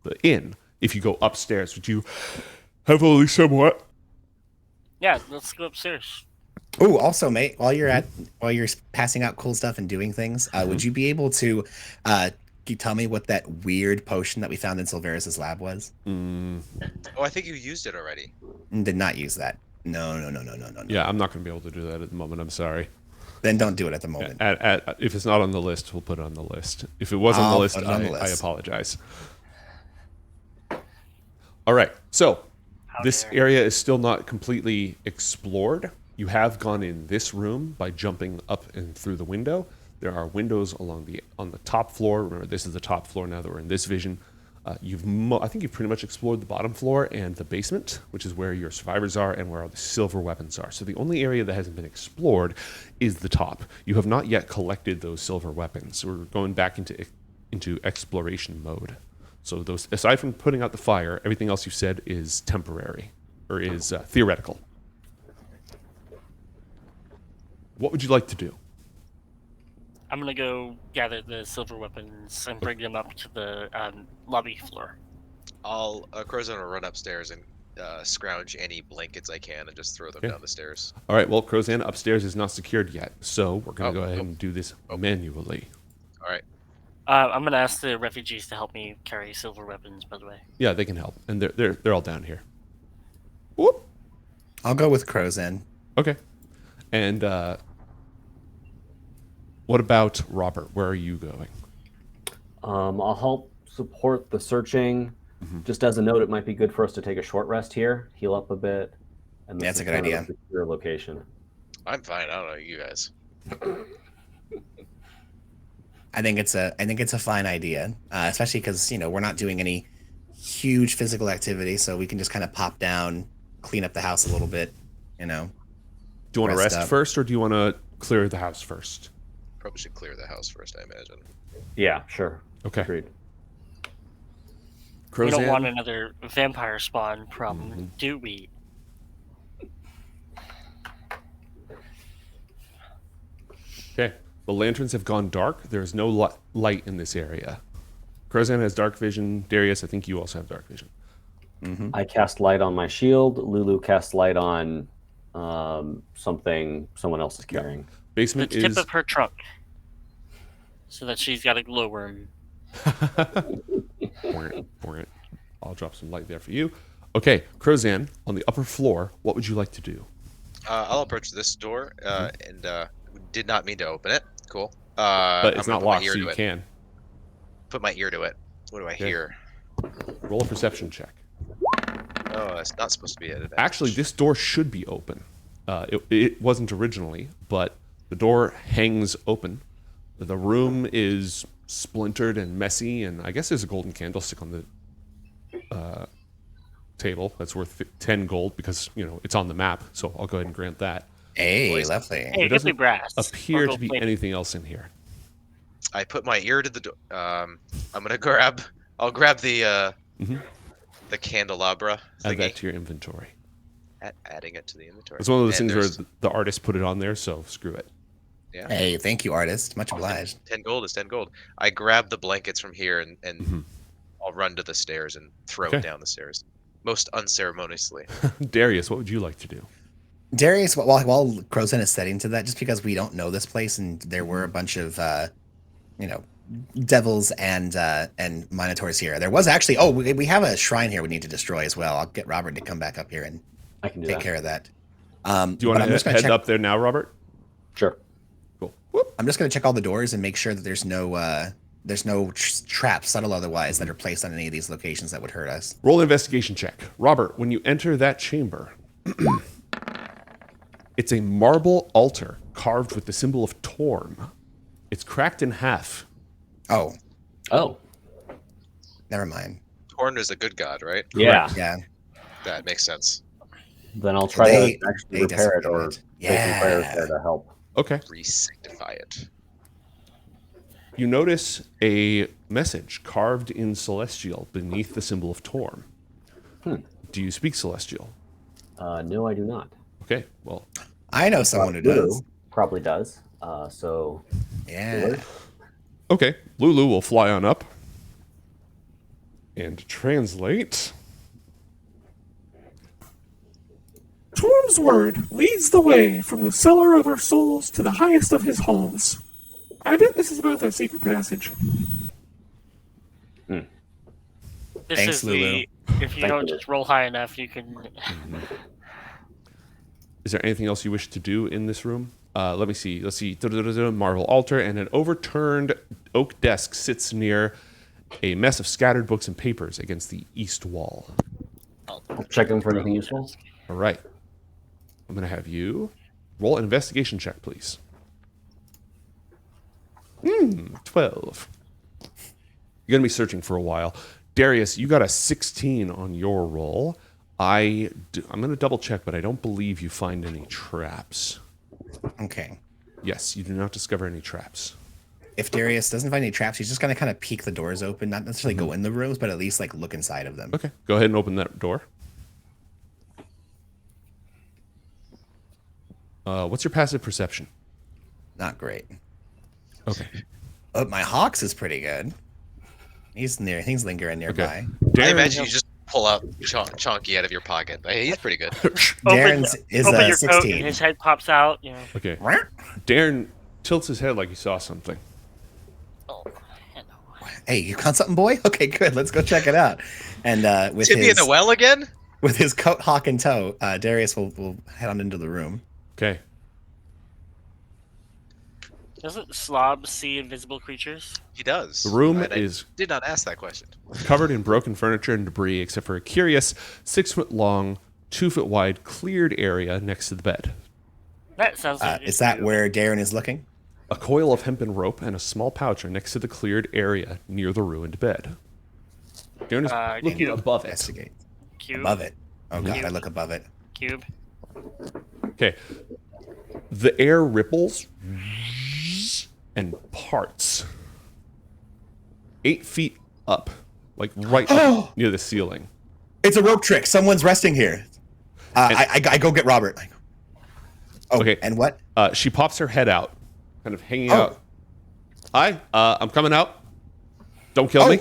Speaker 1: the inn if you go upstairs. Would you have at least somewhat?
Speaker 6: Yeah, let's go upstairs.
Speaker 4: Oh, also, mate, while you're passing out cool stuff and doing things, would you be able to can you tell me what that weird potion that we found in Silveris' lab was?
Speaker 3: Oh, I think you used it already.
Speaker 4: Did not use that. No.
Speaker 1: Yeah, I'm not going to be able to do that at the moment. I'm sorry.
Speaker 4: Then don't do it at the moment.
Speaker 1: If it's not on the list, we'll put it on the list. If it was on the
Speaker 4: I'll
Speaker 1: list,
Speaker 4: put it on the
Speaker 1: I
Speaker 4: list.
Speaker 1: apologize. All right, so this
Speaker 6: dare.
Speaker 1: area is still not completely explored. You have gone in this room by jumping up and through the window. There are windows on the top floor. Remember, this is the top floor now that we're in this vision. I think you've pretty much explored the bottom floor and the basement, which is where your survivors are and where all the silver weapons are. So the only area that hasn't been explored is the top. You have not yet collected those silver weapons. We're going back into exploration mode. So those, aside from putting out the fire, everything else you said is temporary or is theoretical. What would you like to do?
Speaker 6: I'm gonna go gather the silver weapons and bring them up to the lobby floor.
Speaker 3: I'll Crozon will run upstairs and scrounge any blankets I can and just throw them down the stairs.
Speaker 1: All right. Well, Crozan upstairs is not secured yet, so we're gonna
Speaker 3: Oh,
Speaker 1: go ahead and do this manually.
Speaker 3: All right.
Speaker 6: I'm gonna ask the refugees to help me carry silver weapons. By the way.
Speaker 1: Yeah, they can help, and they're all down here. Whoop.
Speaker 4: I'll go with Crozan.
Speaker 1: Okay. And what about Robert? Where are you going?
Speaker 5: I'll help support the searching. Just as a note, it might be good for us to take a short rest here, heal up a bit, and this
Speaker 4: That's
Speaker 5: is
Speaker 4: a good
Speaker 5: kind of
Speaker 4: idea.
Speaker 5: secure location.
Speaker 3: I'm fine. I don't know you guys.
Speaker 4: I think it's a fine idea, especially because we're not doing any huge physical activity, so we can just kind of pop down, clean up the house a little bit.
Speaker 1: Do you want to rest
Speaker 4: up.
Speaker 1: first, or do you want to clear the house first?
Speaker 3: Probably should clear the house first, I imagine.
Speaker 5: Yeah, sure.
Speaker 1: Okay.
Speaker 5: Agreed.
Speaker 6: We don't
Speaker 1: Crozan?
Speaker 6: want another vampire spawn problem, do we?
Speaker 1: Okay. The lanterns have gone dark. There's no light in this area. Crozan has dark vision. Darius, I think you also have dark vision.
Speaker 5: I cast light on my shield. Lulu casts light on something someone else is carrying.
Speaker 6: The
Speaker 1: Basement
Speaker 6: tip
Speaker 1: is...
Speaker 6: of her trunk, so that she's got a glowworm.
Speaker 1: I'll drop some light there for you. Okay, Crozan, on the upper floor, what would you like to do?
Speaker 3: I'll approach this door and did not mean to open it. Cool.
Speaker 1: But it's
Speaker 3: I'm
Speaker 1: not
Speaker 3: gonna
Speaker 1: locked, so you can.
Speaker 3: put my ear to it. What do I hear?
Speaker 1: Roll a perception check.
Speaker 3: Oh, it's not supposed to be at advantage.
Speaker 1: Actually, this door should be open. It wasn't originally, but the door hangs open. The room is splintered and messy, and I guess there's a golden candlestick on the table that's worth 10 gold because, it's on the map, so I'll go ahead and grant that.
Speaker 4: Hey, lovely.
Speaker 6: Hey,
Speaker 1: There
Speaker 6: it could be
Speaker 1: doesn't
Speaker 6: brass.
Speaker 1: appear
Speaker 6: Or
Speaker 1: to be
Speaker 6: gold-plated.
Speaker 1: anything else in here.
Speaker 3: I put my ear to the door. I'm gonna grab. I'll grab the the candelabra
Speaker 1: Add
Speaker 3: thingy.
Speaker 1: that to your inventory.
Speaker 3: Adding it to the inventory.
Speaker 1: It's one of those
Speaker 3: And
Speaker 1: things
Speaker 3: there's-
Speaker 1: where the artist put it on there, so screw it.
Speaker 3: Yeah.
Speaker 4: Hey, thank you, artist. Much obliged.
Speaker 3: 10 gold is 10 gold. I grab the blankets from here and I'll run to the stairs and throw
Speaker 1: Okay.
Speaker 3: it down the stairs. Most unceremoniously.
Speaker 1: Darius, what would you like to do?
Speaker 4: Darius, while Crozan is setting to that, just because we don't know this place and there were a bunch of, devils and minotaurs here. There was actually, we have a shrine here we need to destroy as well. I'll get Robert to come back up here and
Speaker 5: I can do
Speaker 4: take
Speaker 5: that.
Speaker 4: care of that.
Speaker 1: Do you want to head up there now, Robert?
Speaker 5: Sure.
Speaker 1: Cool. Whoop.
Speaker 4: I'm just going to check all the doors and make sure that there's no traps, subtle otherwise, that are placed on any of these locations that would hurt us.
Speaker 1: Roll an investigation check. Robert, when you enter that chamber, it's a marble altar carved with the symbol of Torm. It's cracked in half.
Speaker 4: Oh,
Speaker 5: Oh,
Speaker 4: never mind.
Speaker 3: Torn is a good god, right?
Speaker 5: yeah.
Speaker 4: Yeah.
Speaker 3: That makes sense.
Speaker 5: Then I'll try
Speaker 4: They-
Speaker 5: to actually
Speaker 4: they
Speaker 5: repair it or
Speaker 4: desecrate it.
Speaker 5: take some prayers
Speaker 4: Yeah.
Speaker 5: there to help.
Speaker 1: Okay.
Speaker 3: Re-sanctify it.
Speaker 1: You notice a message carved in Celestial beneath the symbol of Torm. Do you speak Celestial?
Speaker 5: No, I do not.
Speaker 1: Okay, well,
Speaker 4: I know someone who
Speaker 5: Lulu
Speaker 4: does.
Speaker 5: probably does. So
Speaker 4: Yeah.
Speaker 1: okay. Lulu will fly on up and translate.
Speaker 7: Torm's word leads the way from the cellar of our souls to the highest of his halls. I bet this is about that secret passage.
Speaker 6: This
Speaker 4: Thanks,
Speaker 6: is
Speaker 4: Lulu.
Speaker 6: if you
Speaker 5: Thank
Speaker 6: don't
Speaker 5: you.
Speaker 6: just roll high enough, you can.
Speaker 1: Is there anything else you wish to do in this room? Let me see. Let's see. Marble altar and an overturned oak desk sits near a mess of scattered books and papers against the east wall.
Speaker 5: check them for anything useful.
Speaker 1: All right. I'm going to have you roll an investigation check, please. 12. You're going to be searching for a while. Darius, you got a 16 on your roll. I'm going to double check, but I don't believe you find any traps.
Speaker 4: Okay.
Speaker 1: Yes, you do not discover any traps.
Speaker 4: If Darius doesn't find any traps, he's just gonna kind of peek the doors open, not necessarily go in the rooms, but at least like look inside of them.
Speaker 1: Okay, go ahead and open that door. What's your passive perception?
Speaker 4: Not great.
Speaker 1: Okay.
Speaker 4: Oh, my Hawks is pretty good. He's lingering nearby.
Speaker 3: I imagine you just pull out Chonky out of your pocket. Hey, he's pretty good.
Speaker 4: Darren's is
Speaker 6: Open
Speaker 4: a
Speaker 6: your coat
Speaker 4: 16.
Speaker 6: and his head pops out. You know.
Speaker 1: Okay. Darren tilts his head like he saw something.
Speaker 6: Oh, hello.
Speaker 4: Hey, you caught something, boy? Okay, good. Let's go check it out. And with
Speaker 3: Should be in the well again?
Speaker 4: with his coat, hawk, and tow, Darius will head on into the room.
Speaker 1: Okay.
Speaker 6: Doesn't Slob see invisible creatures?
Speaker 3: He does.
Speaker 1: The room
Speaker 3: But I
Speaker 1: is
Speaker 3: did not ask that question.
Speaker 1: covered in broken furniture and debris, except for a curious 6-foot long, 2-foot wide cleared area next to the bed.
Speaker 6: That sounds like
Speaker 4: Is that where Darren is looking?
Speaker 1: A coil of hempen rope and a small pouch are next to the cleared area near the ruined bed. Darren is looking above it.
Speaker 4: Investigate.
Speaker 6: cube?
Speaker 4: Above it. Oh god, I look above it.
Speaker 6: Cube.
Speaker 1: Okay. The air ripples and parts 8 feet up, like right up near the ceiling.
Speaker 4: It's a rope trick. Someone's resting here. I go get Robert. Oh,
Speaker 1: Okay.
Speaker 4: and what?
Speaker 1: She pops her head out, kind of hanging out. Hi, I'm coming out. Don't kill me.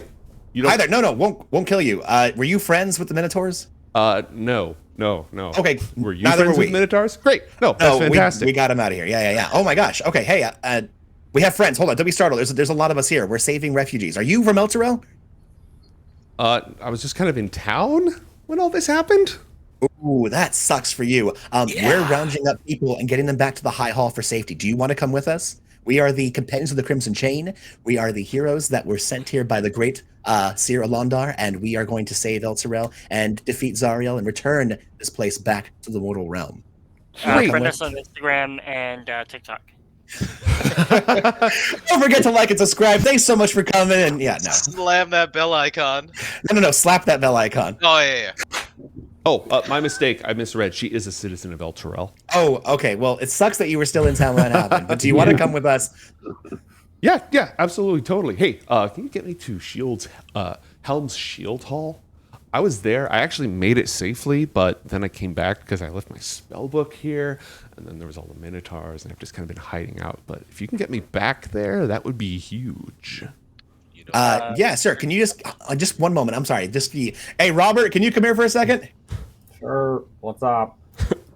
Speaker 1: You don't.
Speaker 4: Hi there. No, won't kill you. Were you friends with the Minotaurs?
Speaker 1: No.
Speaker 4: Okay,
Speaker 1: Were you
Speaker 4: neither
Speaker 1: friends
Speaker 4: were
Speaker 1: with
Speaker 4: we.
Speaker 1: Minotaurs? Great. No, that's fantastic.
Speaker 4: We got him out of here. Yeah. Oh my gosh. Okay, hey, we have friends. Hold on, don't be startled. There's a lot of us here. We're saving refugees. Are you from HELLTUREL?
Speaker 1: I was just kind of in town when all this happened.
Speaker 4: Ooh, that sucks for you. We're rounding up people and getting them back to the High Hall for safety. Do you want to come with us? We are the companions of the Crimson Chain. We are the heroes that were sent here by the great Seer Alondar, and we are going to save HELLTUREL and defeat Zariel and return this place back to the mortal realm.
Speaker 6: Friend us on Instagram and TikTok.
Speaker 4: Don't forget to like and subscribe. Thanks so much for coming. And yeah, no.
Speaker 3: Slam that bell icon.
Speaker 4: No. Slap that bell icon.
Speaker 3: Oh, yeah.
Speaker 1: Oh, my mistake. I misread. She is a citizen of HELLTUREL.
Speaker 4: Oh, okay. Well, it sucks that you were still in town when that happened. But do you want to come with us?
Speaker 1: Yeah, absolutely, totally. Hey, can you get me to Helm's Shield Hall? I was there. I actually made it safely, but then I came back because I left my spell book here, and then there was all the Minotaurs, and I've just kind of been hiding out. But if you can get me back there, that would be huge.
Speaker 4: Yeah, sir. Can you just 1 moment? I'm sorry. Hey, Robert, can you come here for a second?
Speaker 5: Sure. What's up?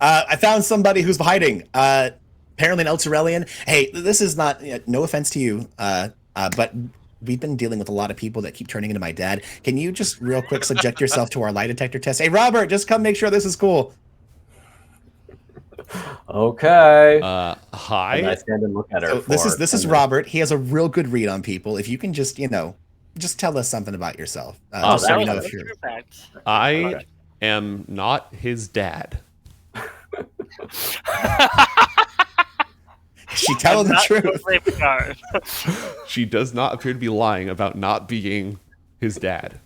Speaker 4: I found somebody who's hiding. Apparently an HELLTURELian. Hey, this is not, no offense to you, but we've been dealing with a lot of people that keep turning into my dad. Can you just real quick subject yourself to our lie detector test? Hey, Robert, just come make sure this is cool.
Speaker 5: Okay.
Speaker 1: Hi.
Speaker 5: And I stand and look at her.
Speaker 4: So this is Robert. He has a real good read on people. If you can just, just tell us something about yourself. Just so we know if you're...
Speaker 1: I am not his dad.
Speaker 4: She telling the truth.
Speaker 1: She does not appear to be lying about not being his dad.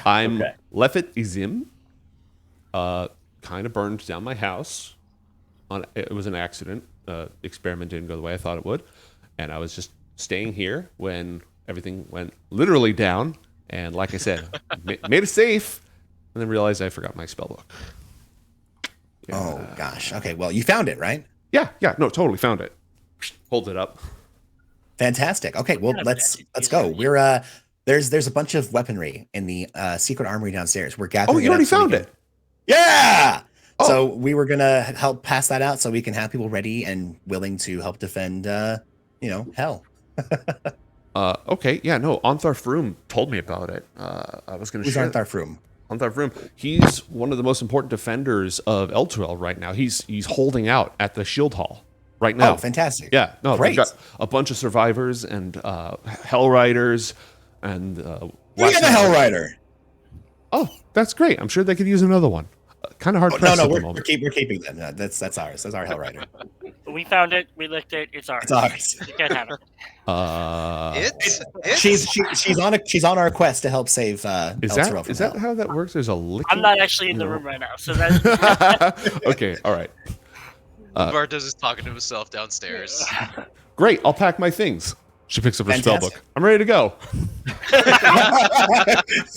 Speaker 1: I'm Lefet Izim. Kind of burned down my house. It was an accident. Experiment didn't go the way I thought it would. And I was just staying here when everything went literally down. And like I said, made it safe. And then realized I forgot my spell book.
Speaker 4: Yeah. Oh, gosh. Okay, well, you found it, right?
Speaker 1: Yeah. No, totally found it. Hold it up.
Speaker 4: Fantastic. Okay, well, let's go. We're there's a bunch of weaponry in the secret armory downstairs. We're gathering.
Speaker 1: Oh, you already found it.
Speaker 4: Yeah. Oh. So we were gonna help pass that out so we can have people ready and willing to help defend, hell.
Speaker 1: Okay. Yeah. No. Ontharr Froom told me about it. I was gonna.
Speaker 4: Who's
Speaker 1: share
Speaker 4: Ontharr Froom?
Speaker 1: Ontharr Froom. He's one of the most important defenders of HELLTUREL right now. He's holding out at the Shield Hall right now.
Speaker 4: Oh, fantastic.
Speaker 1: Yeah. No.
Speaker 4: Great.
Speaker 1: We've got a bunch of survivors and Hell Riders and.
Speaker 4: We have a Hell Rider.
Speaker 1: Oh, that's great. I'm sure they could use another one. Kind of hard pressed at the moment.
Speaker 4: We're keeping them. No, that's ours. That's our Hell Rider.
Speaker 6: We found it. We licked it. It's ours.
Speaker 4: It's ours.
Speaker 6: You can't have it.
Speaker 4: She's on our quest to help save.
Speaker 1: Is that how that works? There's a lick.
Speaker 6: I'm not actually in the room right now, so that's
Speaker 1: okay. All right.
Speaker 3: Bartos is talking to himself downstairs.
Speaker 1: Great. I'll pack my things. She picks up her
Speaker 4: Fantastic.
Speaker 1: spellbook. I'm ready to go.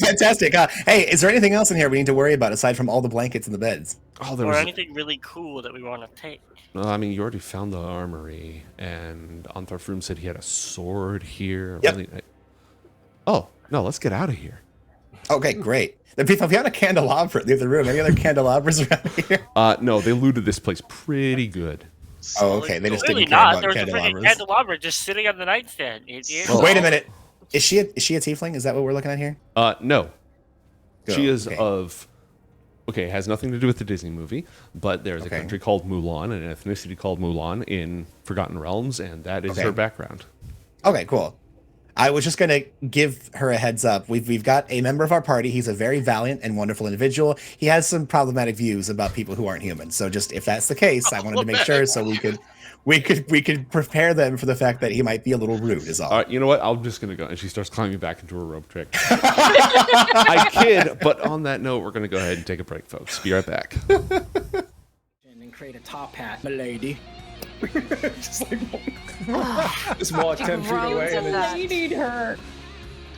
Speaker 4: Fantastic. Hey, is there anything else in here we need to worry about aside from all the blankets and the beds?
Speaker 1: Oh, there
Speaker 6: Or
Speaker 1: was.
Speaker 6: anything really cool that we want to take.
Speaker 1: Well, I mean, you already found the armory, and Antharfroom said he had a sword here.
Speaker 4: Yep.
Speaker 1: Really, oh, no, let's get out of here.
Speaker 4: Okay, great. If we found a candelabra in the other room, any other candelabras around here?
Speaker 1: No, they looted this place pretty good.
Speaker 4: Oh, okay. They just
Speaker 6: Really
Speaker 4: didn't care
Speaker 6: not.
Speaker 4: about
Speaker 6: There was a freaking
Speaker 4: candelabras.
Speaker 6: candelabra just sitting on the nightstand. Idiot.
Speaker 1: Oh.
Speaker 4: Wait a minute. Is she a tiefling? Is that what we're looking at here?
Speaker 1: No.
Speaker 4: Go.
Speaker 1: She is
Speaker 4: Okay.
Speaker 1: of... Okay, it has nothing to do with the Disney movie, but there's a
Speaker 4: Okay.
Speaker 1: country called Mulan and an ethnicity called Mulan in Forgotten Realms, and that is
Speaker 4: Okay.
Speaker 1: her background.
Speaker 4: Okay, cool. I was just gonna give her a heads up. We've got a member of our party. He's a very valiant and wonderful individual. He has some problematic views about people who aren't human. So just if that's the case, I wanted to make sure so we could prepare them for the fact that he might be a little rude. Is all.
Speaker 1: All right, you know what? I'm just going to go. And she starts climbing back into her rope trick. I kid, but on that note, we're going to go ahead and take a break, folks. Be right back.
Speaker 8: And create a top hat, milady. Just walk 10 feet away and then
Speaker 9: You need her.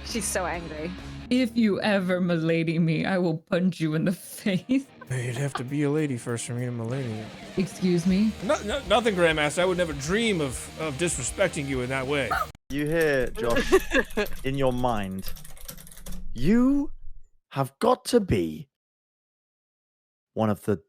Speaker 9: She's so angry.
Speaker 10: If you ever milady me, I will punch you in the face.
Speaker 8: you'd have to be a lady first for me to milady you.
Speaker 10: Excuse me?
Speaker 8: Nothing, Grandmaster. I would never dream of disrespecting you in that way.
Speaker 11: You hear, Josh, in your mind, you have got to be one of the